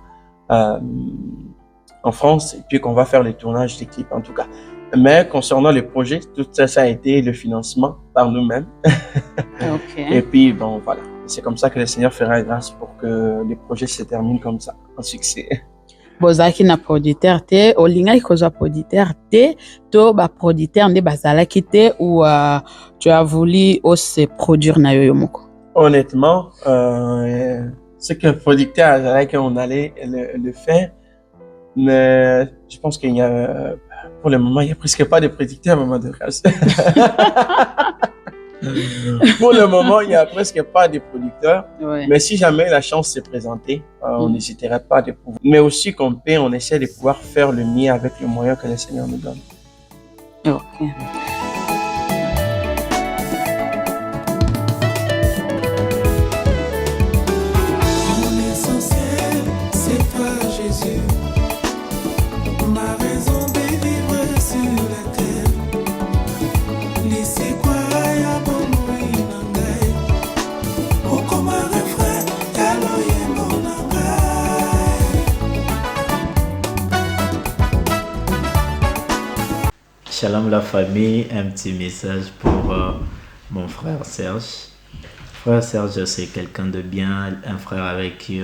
en France et puis qu'on va faire les tournages des clips en tout cas. Mais concernant le projet, tout ça, ça a été le financement par nous-mêmes. Ok. Et puis, bon, voilà. C'est comme ça que le Seigneur fera grâce pour que les projets se terminent comme ça, en succès. Bozalaki na producteur te, olingaki kozwa producteur te, to ba producteur nde bazalaki te ou tu as voulu se produire na yo moko? Honnêtement, ce que le producteur a dit qu'on allait le faire, mais je pense qu'il y a, pour le moment, il n'y a presque pas de producteur, maman de grâce. Pour le moment, il n'y a presque pas de producteurs. Ouais. Mais si jamais la chance s'est présentée, on n'hésiterait pas de pouvoir. Mais aussi qu'on peut, on essaie de pouvoir faire le mieux avec les moyens que le Seigneur nous donne. Ok. Mon essentiel, c'est toi, Jésus. Ma raison de vivre sur la terre. Laissez quoi ya bomo inangai. Oh, comme un refrain, yaloye mon angai. Shalom la famille, un petit message pour mon frère Serge. Frère Serge, c'est quelqu'un de bien, un frère avec qui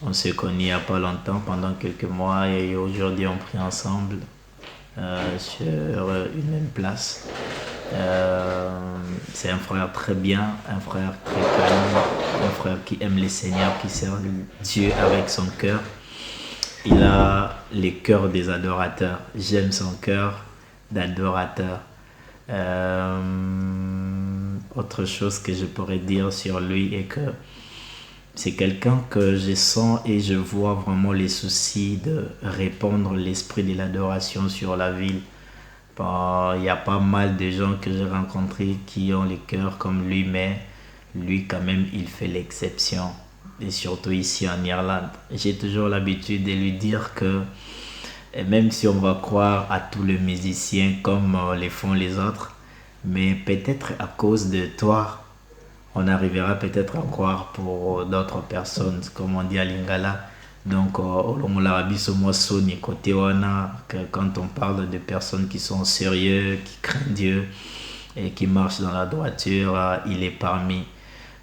on s'est connus il n'y a pas longtemps, pendant quelques mois, et aujourd'hui on prie ensemble sur une même place. C'est un frère très bien, un frère très calme, un frère qui aime le Seigneur, qui sert Dieu avec son cœur. Il a les cœurs des adorateurs. J'aime son cœur d'adorateur. Autre chose que je pourrais dire sur lui est que c'est quelqu'un que je sens et je vois vraiment les soucis de répandre l'esprit de l'adoration sur la ville. Il y a pas mal de gens que j'ai rencontrés qui ont les cœurs comme lui, mais lui quand même il fait l'exception. Et surtout ici en Irlande. J'ai toujours l'habitude de lui dire que même si on va croire à tous les musiciens comme les font les autres, mais peut-être à cause de toi, on arrivera peut-être à croire pour d'autres personnes, comme on dit à Lingala. Donc, côté quand on parle de personnes qui sont sérieuses, qui craignent Dieu et qui marchent dans la droiture, il est parmi.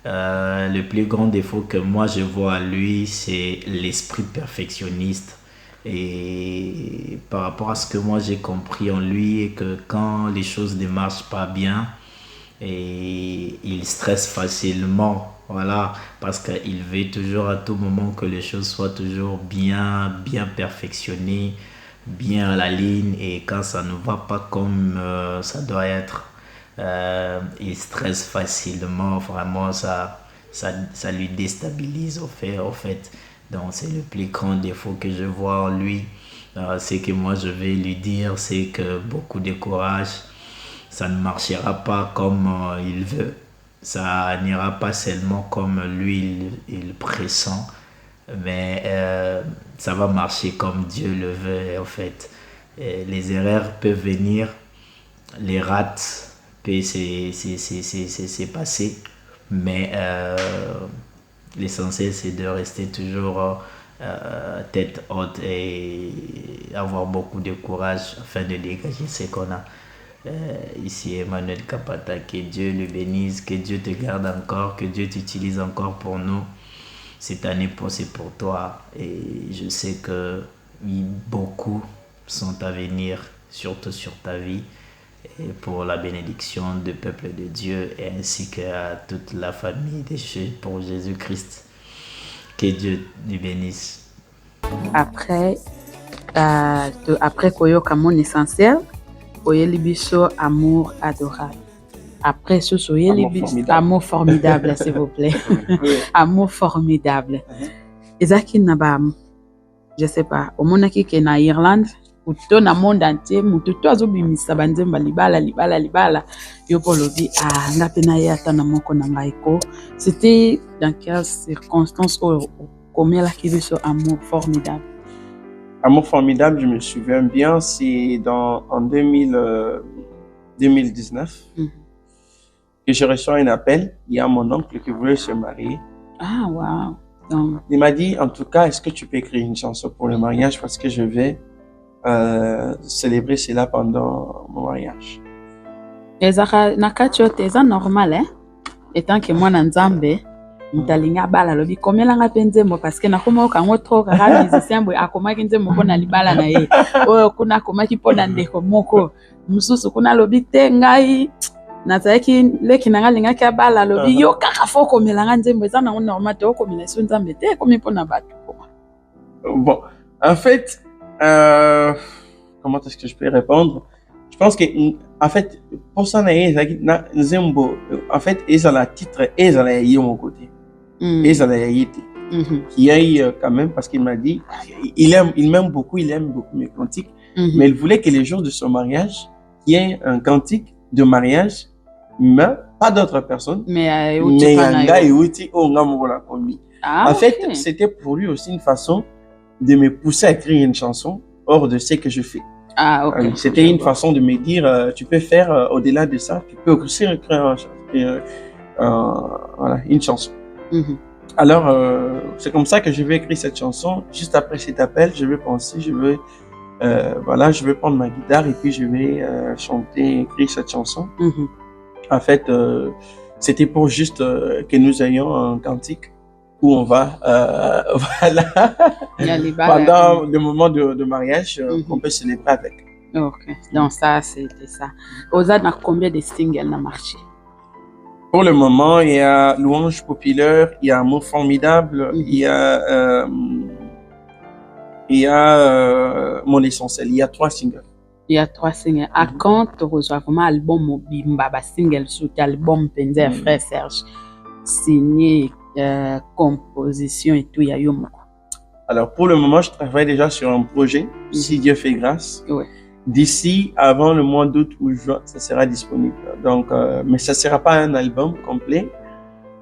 Le plus grand défaut que moi je vois à lui, c'est l'esprit perfectionniste. Et par rapport à ce que moi j'ai compris en lui, et que quand les choses ne marchent pas bien, et il stresse facilement, voilà, parce qu'il veut toujours à tout moment que les choses soient toujours bien perfectionnées, bien à la ligne, et quand ça ne va pas comme ça doit être, il stresse facilement, vraiment ça lui déstabilise au fait. Donc c'est le plus grand défaut que je vois en lui. C'est que moi je vais lui dire, c'est que beaucoup de courage, ça ne marchera pas comme il veut, ça n'ira pas seulement comme lui il pressent, mais ça va marcher comme Dieu le veut en fait. Et les erreurs peuvent venir, les rates peuvent c'est passé, mais l'essentiel c'est de rester toujours tête haute et avoir beaucoup de courage afin de dégager ce qu'on a. Ici Emmanuel Kapata, que Dieu le bénisse, que Dieu te garde encore, que Dieu t'utilise encore pour nous. Cette année c'est pour toi, et je sais que beaucoup sont à venir, surtout sur ta vie, et pour la bénédiction du peuple de Dieu et ainsi qu'à toute la famille des Jésus pour Jésus-Christ. Que Dieu nous bénisse. Après koyoka mon essentiel, oyeli biso amour adorable. Après, soyez Amour les formidable. amour formidable, s'il vous plaît. Oui. Amour formidable. Ezaki na ba, je sais pas, omonaki ke na Irlande, ou to na monde entier, mutu to azobimisa banzemba libala, yo polobi, nga pe na ye ata na moko na ngai ko. C'était dans quelles circonstances okomelaki biso amour formidable? Amour formidable, je me souviens bien, c'est en 2019 que je reçois un appel. Il y a mon oncle qui voulait se marier. Ah, wow. Donc, Il m'a dit, en tout cas, est-ce que tu peux écrire une chanson pour le mariage parce que je vais célébrer cela pendant mon mariage. ezaka na kati yote eza normal, hein? Etant que moi na nzambe, mutalinga bala lobi komelanga pe nzembo parce que nakoma okango trop kaka musicien boy akomaki nzembo mpona libala na ye. Oyo kuna akomaki mpona ndeko moko. Mususu kuna lobi te ngai nazalaki leki na nga lingaki abala lobi yo kaka fo komelanga nzembo eza nango normal te okomela so nzambe te komi mpona bato. Bon, en fait, comment est-ce que je peux répondre? Je pense que, en fait, pour ça, Nzembo, en fait, ils ont la titre, ils ont la mon côté. Ils ont la qui a quand même, parce qu'il m'a dit, il m'aime beaucoup mes cantiques, mais il voulait que les jours de son mariage, il y ait un cantique de mariage, mais pas d'autres personnes. Mais un gars et outi, oh, en fait, c'était pour lui aussi une façon de me pousser à écrire une chanson hors de ce que je fais. Ah, ok. C'était une façon de me dire, tu peux faire au-delà de ça, tu peux aussi écrire une chanson. Alors, c'est comme ça que je vais écrire cette chanson. Juste après cet appel, je vais penser, je vais prendre ma guitare et puis je vais chanter, écrire cette chanson. En fait, c'était pour juste que nous ayons un cantique où on va, pendant le moment de mariage, on peut célébrer avec. Ok, donc ça, c'était ça. Aux a combien de singles na marché? Pour le moment, il y a Louange populaire, il y a Amour formidable, il y a Mon essentiel. Il y a 3 singles. Il y a 3 singles. À quand tu reçois vraiment album Mobimba, single sur album Penzer Frère Serge, signé, composition et tout, il y a eu moi. Alors, pour le moment, je travaille déjà sur un projet, si Dieu fait grâce. Ouais. D'ici, avant le mois d'août ou juin, ça sera disponible. Donc, mais ça sera pas un album complet.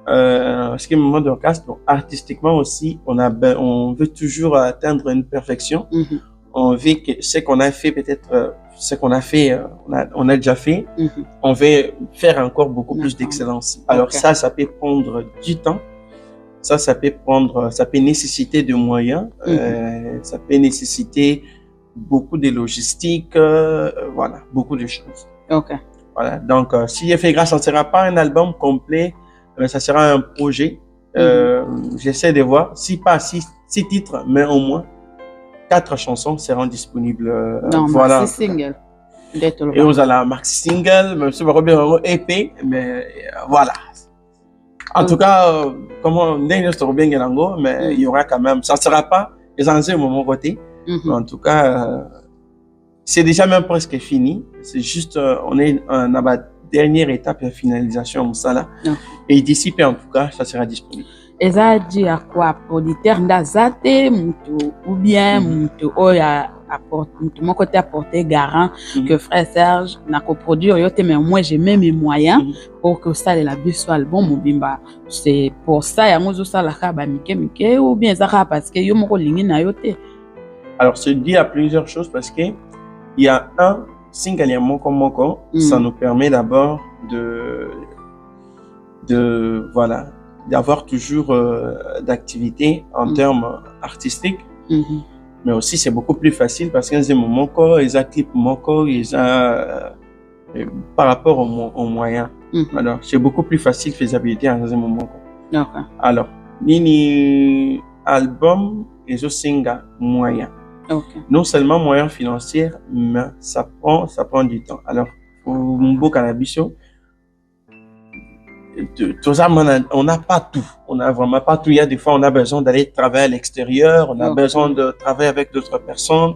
Parce qu'à un moment d'orchestre, donc, artistiquement aussi, on veut toujours atteindre une perfection. On veut que ce qu'on a fait, peut-être, ce qu'on a fait, on a déjà fait. On veut faire encore beaucoup plus d'excellence. Alors ça peut prendre du temps. Ça peut nécessiter de moyens. Ça peut nécessiter beaucoup de logistique, voilà, beaucoup de choses. Ok. Voilà. Donc, si Dieu fait grâce, ça ne sera pas un album complet, mais ça sera un projet. J'essaie de voir, si pas 6 titres, mais au moins 4 chansons seront disponibles. Non, voilà. c'est single. Et vous allez la marque single, même si vous avez un EP, mais voilà. En tout cas, comme on dit, mais il y aura quand même, ça ne sera pas essentiel de mon côté. En tout cas, c'est déjà même presque fini. C'est juste, on est à la dernière étape de finalisation de ça là. Et d'ici peu, en tout cas, ça sera disponible. Et ça dit à quoi? Auditeur d'Azate, ou bien Oya apporte, mon côté apporté garant que Frère Serge n'a coproduit, mais moi j'ai même mes moyens pour que ça la bus soit album Mobimba. C'est pour ça, il y a ça la kaba mike ou bien ça parce que yo mon ligne na yote. Alors, c'est dit à plusieurs choses parce que il y a un single Moko, ça nous permet d'abord voilà, d'avoir toujours d'activité en termes artistiques. Mais aussi, c'est beaucoup plus facile parce qu'il y a Moko, il y a clip Moko, il y a par rapport aux moyens. Alors, c'est beaucoup plus facile faisabilité en Moko. Alors, Nini album et je single moyen. Non seulement moyen financier, mais ça prend du temps. Alors, pour Mbo Cannabis, tout ça, on n'a pas tout. On n'a vraiment pas tout. Il y a des fois, on a besoin d'aller travailler à l'extérieur, on a besoin de travailler avec d'autres personnes,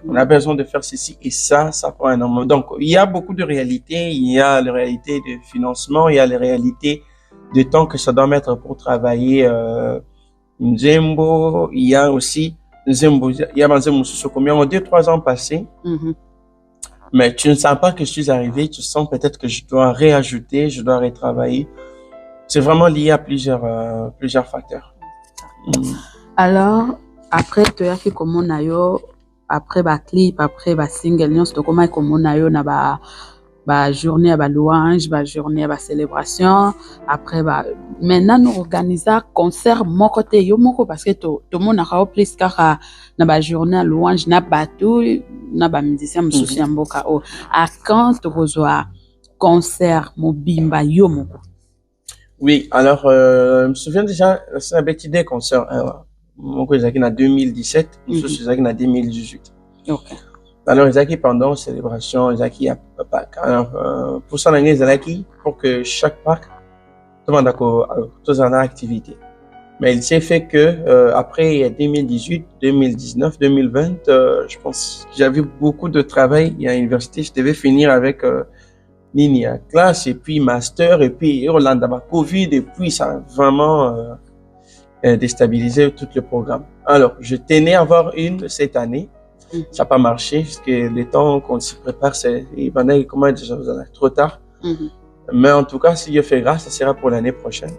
on a besoin de faire ceci et ça prend énormément. Donc, il y a beaucoup de réalités. Il y a les réalités de financement, il y a les réalités de temps que ça doit mettre pour travailler. Nzembo, il y a aussi Nzembo, il y a Nzembo combien en 2-3 ans passés. Mais tu ne sens pas que je suis arrivé, tu sens peut-être que je dois réajouter, je dois retravailler. C'est vraiment lié à plusieurs facteurs. Alors, après, tu as fait comme on a eu, après ba clip, après ba single, nous sommes comme on a eu na ba journée à ba louange, ba journée à ba célébration. Après, maintenant, nous organisons concert mon côté, yo moko parce que tout le monde a plus car na ba journée à louange, na bateau, na ba musicien m'souci mboka o. À quand tu reçois concert mobimba yo moko? Oui, alors, je me souviens déjà, c'est un petit des concerts. Mon collègue Zaki en 2017, je suis Zaki en 2018. Ok. Alors, Zaki pendant célébration, Zaki a Pâques. Alors, pour ça, Zaki, pour que chaque Pâques, tout le monde a activité. Mais il s'est fait que, après 2018, 2019, 2020, je pense que j'avais beaucoup de travail à l'université. Je devais finir avec, ligne à classe et puis master et puis Hollande Covid et puis ça a vraiment déstabilisé tout le programme. Alors, je tenais à avoir une cette année. Ça n'a pas marché parce que le temps qu'on s'y prépare, c'est comment déjà trop tard. Mais en tout cas, si Dieu fait grâce, ça sera pour l'année prochaine.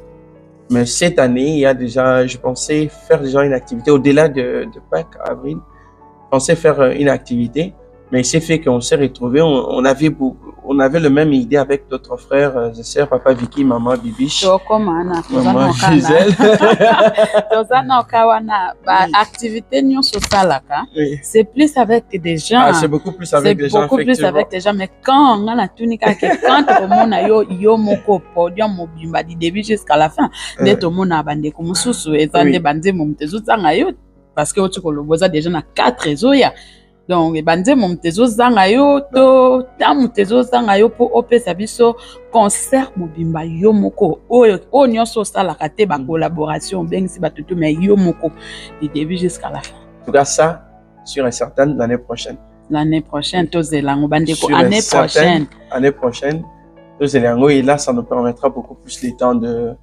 Mais cette année, il y a déjà, je pensais faire déjà une activité au-delà de Pâques, avril. Je pensais faire une activité. Mais il s'est fait qu'on s'est retrouvés, on avait le même idée avec d'autres frères et sœurs, papa Vicky, maman Bibiche, maman Gisèle. Activité nous salaka. C'est plus avec des gens. Ah, c'est beaucoup plus avec des gens. C'est beaucoup plus avec des gens. Mais quand on a la tunica, quand tout le monde a yo moko podium mobimba du début jusqu'à la fin, net au monde a bandé comme sous et ça des bandés mon tezo zanga yo parce que tu koloboza déjà na 4 réseaux ya. Donc, bandé mon tezo zanga yo to tam tezo zanga yo pour opesa biso concert mobimba yo moko o nyonso sala kate ba collaboration ben si ba tutu mais yo moko du début jusqu'à la fin. En tout cas ça sur un certain l'année prochaine. L'année prochaine to zelango bandé ko année prochaine. Année prochaine to zelango et là ça nous permettra beaucoup plus le temps de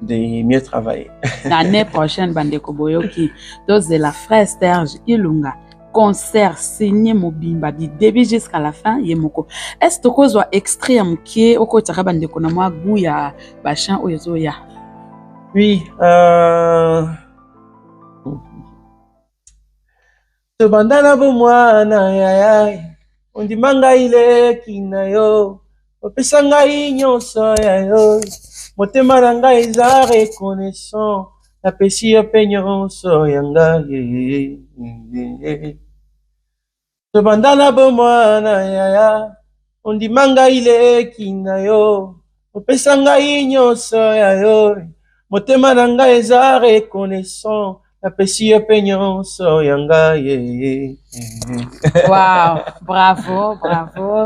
mieux travailler. L'année prochaine bandé ko boyoki to zela frère Serge Ilunga. Concert signé mobimba du début jusqu'à la fin yemoko. Est-ce que tu as extrait qui au côté de bande ko na mwa guya bachan oyezo ya? Oui, to bandana bo mwana yaya on dit manga ile kinayo opesa ngai nyonso yayo motema na ngai eza reconnaissant napesi yo mpe nyonso ya ngai tobandana bo mwana yaya ondima ngai leki na yo opesa ngai nyonso ya yo motema na ngai eza reconnaissant napesi yo mpe nyonso ya ngai. Wow, bravo,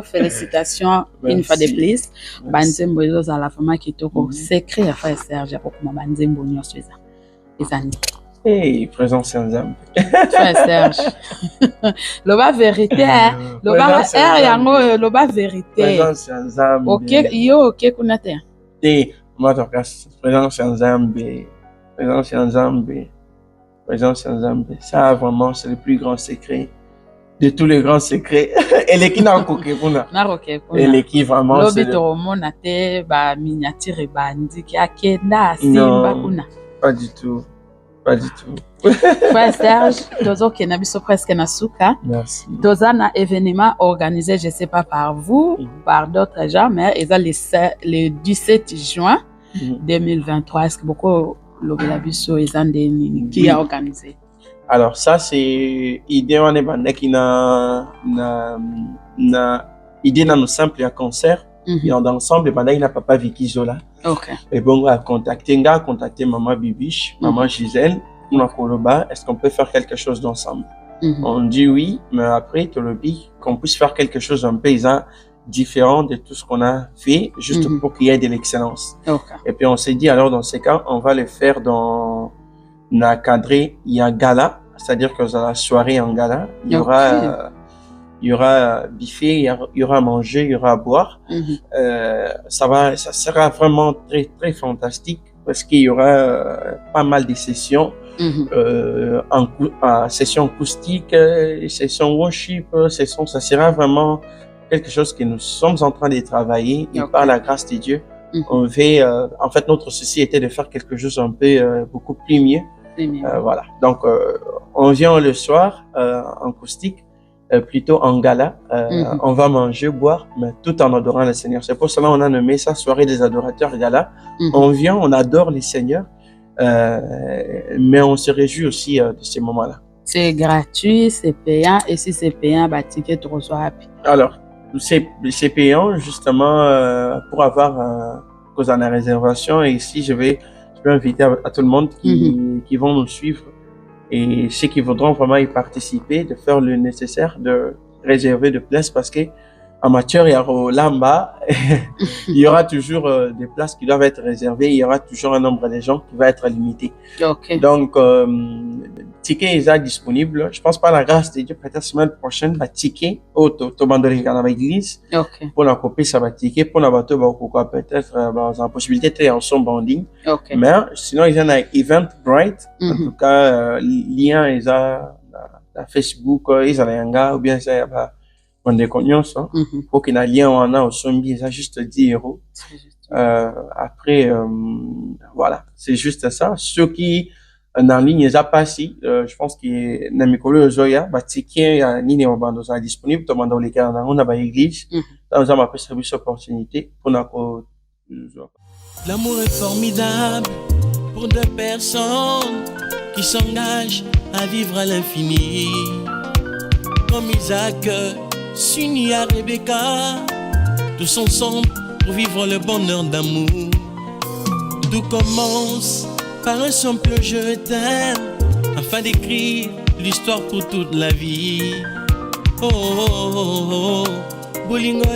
félicitations. Merci. Une fois de plus. Banzembo ezo za la fama kitoko secret ya frère Serge pour kuma banzembo nyonso eza. Ezani. Hey, présence ensemble. Frère Serge. Loba vérité, loba yango loba vérité. Présence ensemble. OK, yo OK kunate. Moi en cas présence ensemble. Présence ensemble. Ça vraiment c'est le plus grand secret de tous les grands secrets. Et l'équipe n'a coqué kuna. Et l'équipe vraiment c'est le monate ba miniature bandi ki akenda simba kuna. Pas du tout. Frère Serge, tozo kena biso presque na suka. Merci. Toza na événement organisé, je sais pas par vous, par d'autres gens, mais le 17 juin 2023. Est-ce que beaucoup lobela biso ezande qui a organisé? Alors ça c'est idée on est bande qui na idée dans nos simples concert. Et dans l'ensemble, il n'a papa Vicky Zola. Okay. Et bon, on a contacté maman Bibiche, maman Gisèle, on a Koloba. Est-ce qu'on peut faire quelque chose d'ensemble? On dit oui, mais après, tu le dis qu'on puisse faire quelque chose un paysan. différent de tout ce qu'on a fait, juste Mhm. pour qu'il y ait de l'excellence. Ok. Et puis on s'est dit, alors dans ces cas, on va le faire on a cadré, il y a un gala, c'est-à-dire que dans la soirée en gala, il y aura, buffet, il y aura à manger, il y aura à boire. Mhm. Ça sera vraiment très, très fantastique parce qu'il y aura pas mal de sessions, Mhm. sessions acoustiques, sessions worship, ça sera vraiment quelque chose que nous sommes en train de travailler et Ok. par la grâce de Dieu, Mhm. on veut, en fait, notre souci était de faire quelque chose un peu, beaucoup plus mieux. C'est bien. Voilà. Donc, on vient le soir en acoustique, plutôt en gala. Mhm. On va manger, boire, mais tout en adorant le Seigneur. C'est pour cela qu'on a nommé ça soirée des adorateurs gala. Mhm. On vient, on adore les Seigneurs, mais on se réjouit aussi de ces moments-là. C'est gratuit, c'est payant. Et si c'est payant, bah, ticket, tu reçois rapide. Alors, c'est payant justement pour avoir cause en la réservation. Et ici, je vais inviter à tout le monde qui vont nous suivre et ceux qui voudront vraiment y participer, de faire le nécessaire, de réserver de places parce que amateur et à Rolamba, il y aura toujours des places qui doivent être réservées. Il y aura toujours un nombre de gens qui va être limité. Ok. Donc, ticket est disponible. Je pense pas la grâce de Dieu, peut-être la semaine prochaine, la ticket au Tomandori dans l'église. Ok. Pour la copie, ça va ticket. Pour la bateau, pourquoi peut-être, la possibilité de en son banding. Ok. Mais sinon, il y en a Eventbrite. En Mhm. tout cas, lien, ils ont la Facebook, ils ont un gars, ou bien ça, on des cognos, hein. Mhm. Faut qu'il y ait un lien, on a au Sombi, ils ont juste 10 €. C'est juste. Après, voilà, c'est juste ça. Ceux qui en ligne, ils ont pas si, je pense que Namikolo Zoya, ticket, nini mabando ça disponible, tout le monde les cas, on a l'église, Mhm. nous avons appelé cette opportunité pour nous. L'amour est formidable pour deux personnes qui s'engagent à vivre à l'infini. Comme Isaac s'unit à Rebecca, tous ensemble pour vivre le bonheur d'amour. Tout commence par un simple je t'aime, afin d'écrire l'histoire pour toute la vie. Oh, oh, oh, oh. Bolingo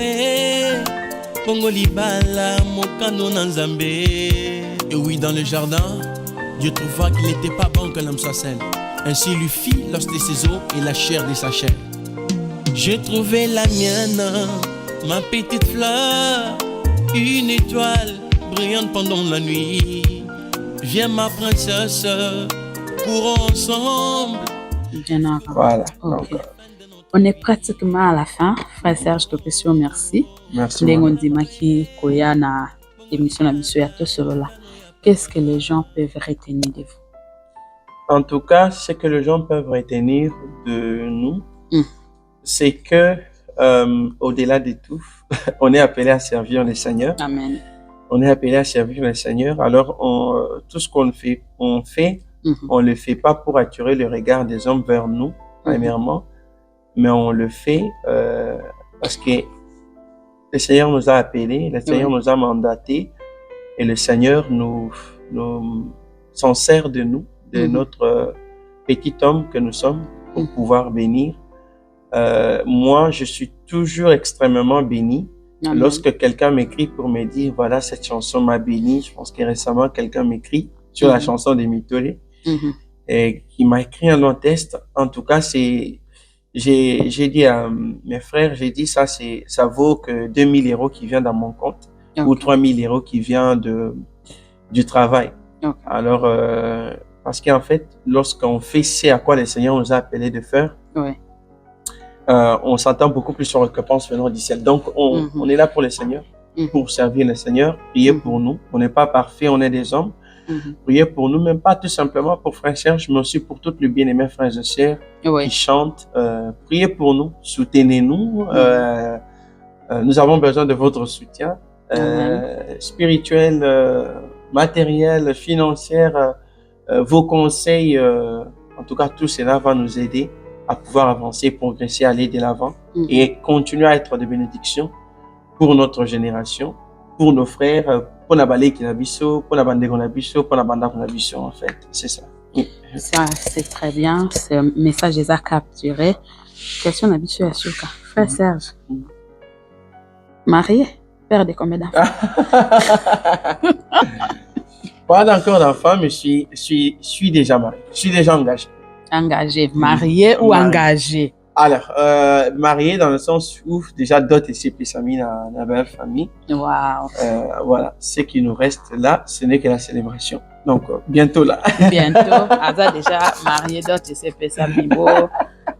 Pongo libala, mokano nanzambe. Et oui, dans le jardin, Dieu trouva qu'il n'était pas bon que l'homme soit seul. Ainsi il lui fit l'os de ses os et la chair de sa chair. J'ai trouvé la mienne, ma petite fleur, une étoile brillante pendant la nuit. Viens ma princesse, courons ensemble. Bien avant. Voilà. Ok. Donc, On est pratiquement à la fin. Frère Serge, te question, merci. merci. Ndenge ondimaki koya na émission na biso ya Tosolo là. Qu'est-ce que les gens peuvent retenir de vous? En tout cas, ce que les gens peuvent retenir de nous, c'est que, au-delà de tout, on est appelé à servir le Seigneur. Amen. On est appelé à servir le Seigneur. Alors, tout ce qu'on fait, on le fait pas pour attirer le regard des hommes vers nous, premièrement, mais on le fait parce que le Seigneur nous a appelés, le Seigneur nous a mandatés, et le Seigneur nous s'en sert de nous, de notre petit homme que nous sommes, pour pouvoir bénir. Moi, je suis toujours extrêmement béni. Amen. Lorsque quelqu'un m'écrit pour me dire, voilà, cette chanson m'a béni, je pense que récemment, quelqu'un m'écrit sur la chanson de Mitolé, et qui m'a écrit un long texte. En tout cas, j'ai dit à mes frères, j'ai dit, ça vaut que 2000 € qui vient dans mon compte, ou 3000 € qui vient du travail. Alors, parce qu'en fait, lorsqu'on fait ce à quoi le Seigneur nous a appelé de faire, on s'entend beaucoup plus sur récompense venant du ciel. Donc, on est là pour le Seigneur, pour servir le Seigneur, prier pour nous. On n'est pas parfait, on est des hommes. Prier pour nous, même pas tout simplement pour Frère Serge, mais aussi pour tous les bien-aimés frères et sœurs qui chantent. Priez pour nous, soutenez-nous. Nous avons besoin de votre soutien spirituel, matériel, financier. Vos conseils, en tout cas, tout cela va nous aider à pouvoir avancer, progresser, aller de l'avant et continuer à être de bénédiction pour notre génération, pour nos frères, pour la balai qui nabiso, pour la bande qu'on nabiso, pour la bande qu'on nabiso, en fait. C'est ça. Ça, c'est très bien. Ce message est à capturer. Question nabiso à Suka. Frère Serge, Marié? Père de combien d'enfants? Pas encore d'enfant, mais je suis déjà marié. Je suis déjà engagé. Engagé. Marié ou Marié. engagé? Alors, marié dans le sens où déjà d'autres ici, puis amis dans la belle famille. Wow. Voilà, ce qui nous reste là, ce n'est que la célébration. Donc, bientôt là. Bientôt, Aza déjà marié d'autres c'est pesa bibo.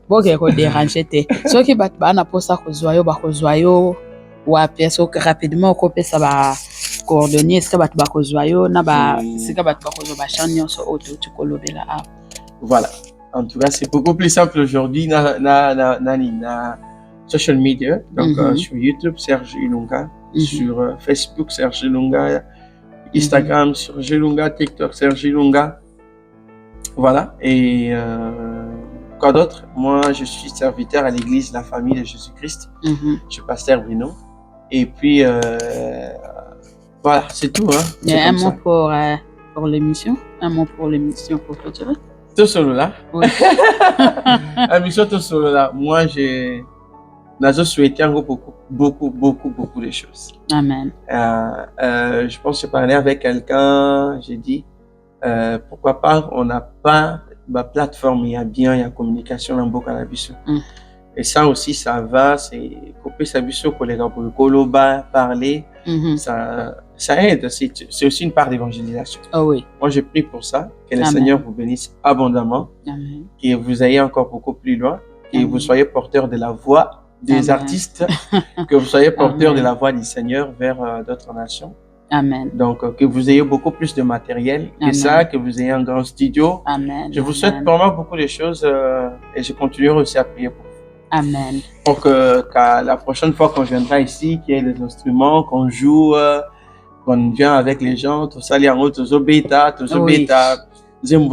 Bon que déranger te. Ce qui bat bana posa kozwayo ba kozwayo wa peso rapidement ko pesa ba coordonner ce bat ba kozwayo na ba ce bat ba kozwa ba chanyo so auto tu kolobela a. Voilà. En tout cas, c'est beaucoup plus simple aujourd'hui na social media. Donc, sur YouTube, Serge Ilunga. Sur Facebook, Serge Ilunga. Instagram, Serge Ilunga. TikTok, Serge Ilunga. Voilà. Et quoi d'autre? Moi, je suis serviteur à l'église La Famille de Jésus-Christ. Je suis pasteur Bruno. Et puis, voilà, c'est tout. Hein. Il y a un mot pour l'émission. Un mot pour l'émission pour clôturer. Tout solo là. Oui. Mission tout solo là. Moi, j'ai souhaité encore beaucoup de choses. Amen. Je pense que je parlais avec quelqu'un, j'ai dit, pourquoi pas, on n'a pas ma plateforme, il y a communication dans beaucoup de biso. Et ça aussi, ça va, c'est couper sa biso, collègue pour le coloba, parler, ça aide, c'est aussi une part d'évangélisation. Oh oui. Moi, je prie pour ça, que le Amen. Seigneur vous bénisse abondamment, Amen. que vous ayez encore beaucoup plus loin, que vous soyez porteur de la voix des artistes, que vous soyez porteur de la voix du Seigneur vers d'autres nations. Amen. Donc, que vous ayez beaucoup plus de matériel que ça, que vous ayez un grand studio. Amen. Je vous souhaite vraiment beaucoup de choses et je continuerai aussi à prier pour vous. Amen. Pour que la prochaine fois qu'on viendra ici, qu'il y ait des instruments, qu'on joue, qu'on vient avec les gens, tout ça, il y a un autre, tout bêta, j'aime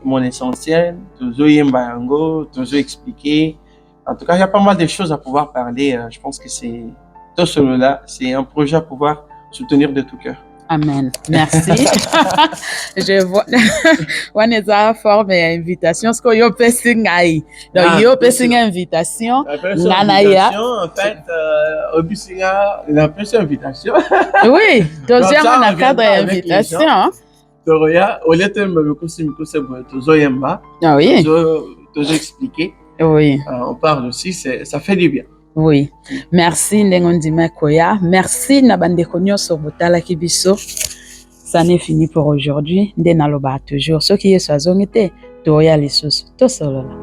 mon essentiel, tout yembayango, tout expliquer. En tout cas, il y a pas mal de choses à pouvoir parler. Je pense que c'est tout cela, c'est un projet à pouvoir soutenir de tout cœur. Amen. Merci. Je vois. On est à forme invitation. Ce qu'on y a passé ngaï. Donc, y a passé une invitation. Nanaya. En fait, au Bissinga, il a passé une invitation. Oui. Deuxième, on a cadre d'invitation. Doroya, au lieu de me coucher, toujours yemba. Ah oui. Toujours expliquer. Oui. On parle aussi, ça fait du bien. Oui. Merci Ndengondima Koya. Merci Nabandeko Nyonso Botala Kibiso. Ça n'est fini pour aujourd'hui. Ndenaloba toujours. Ce qui est soazongité, Toya les sous. Tout solo là.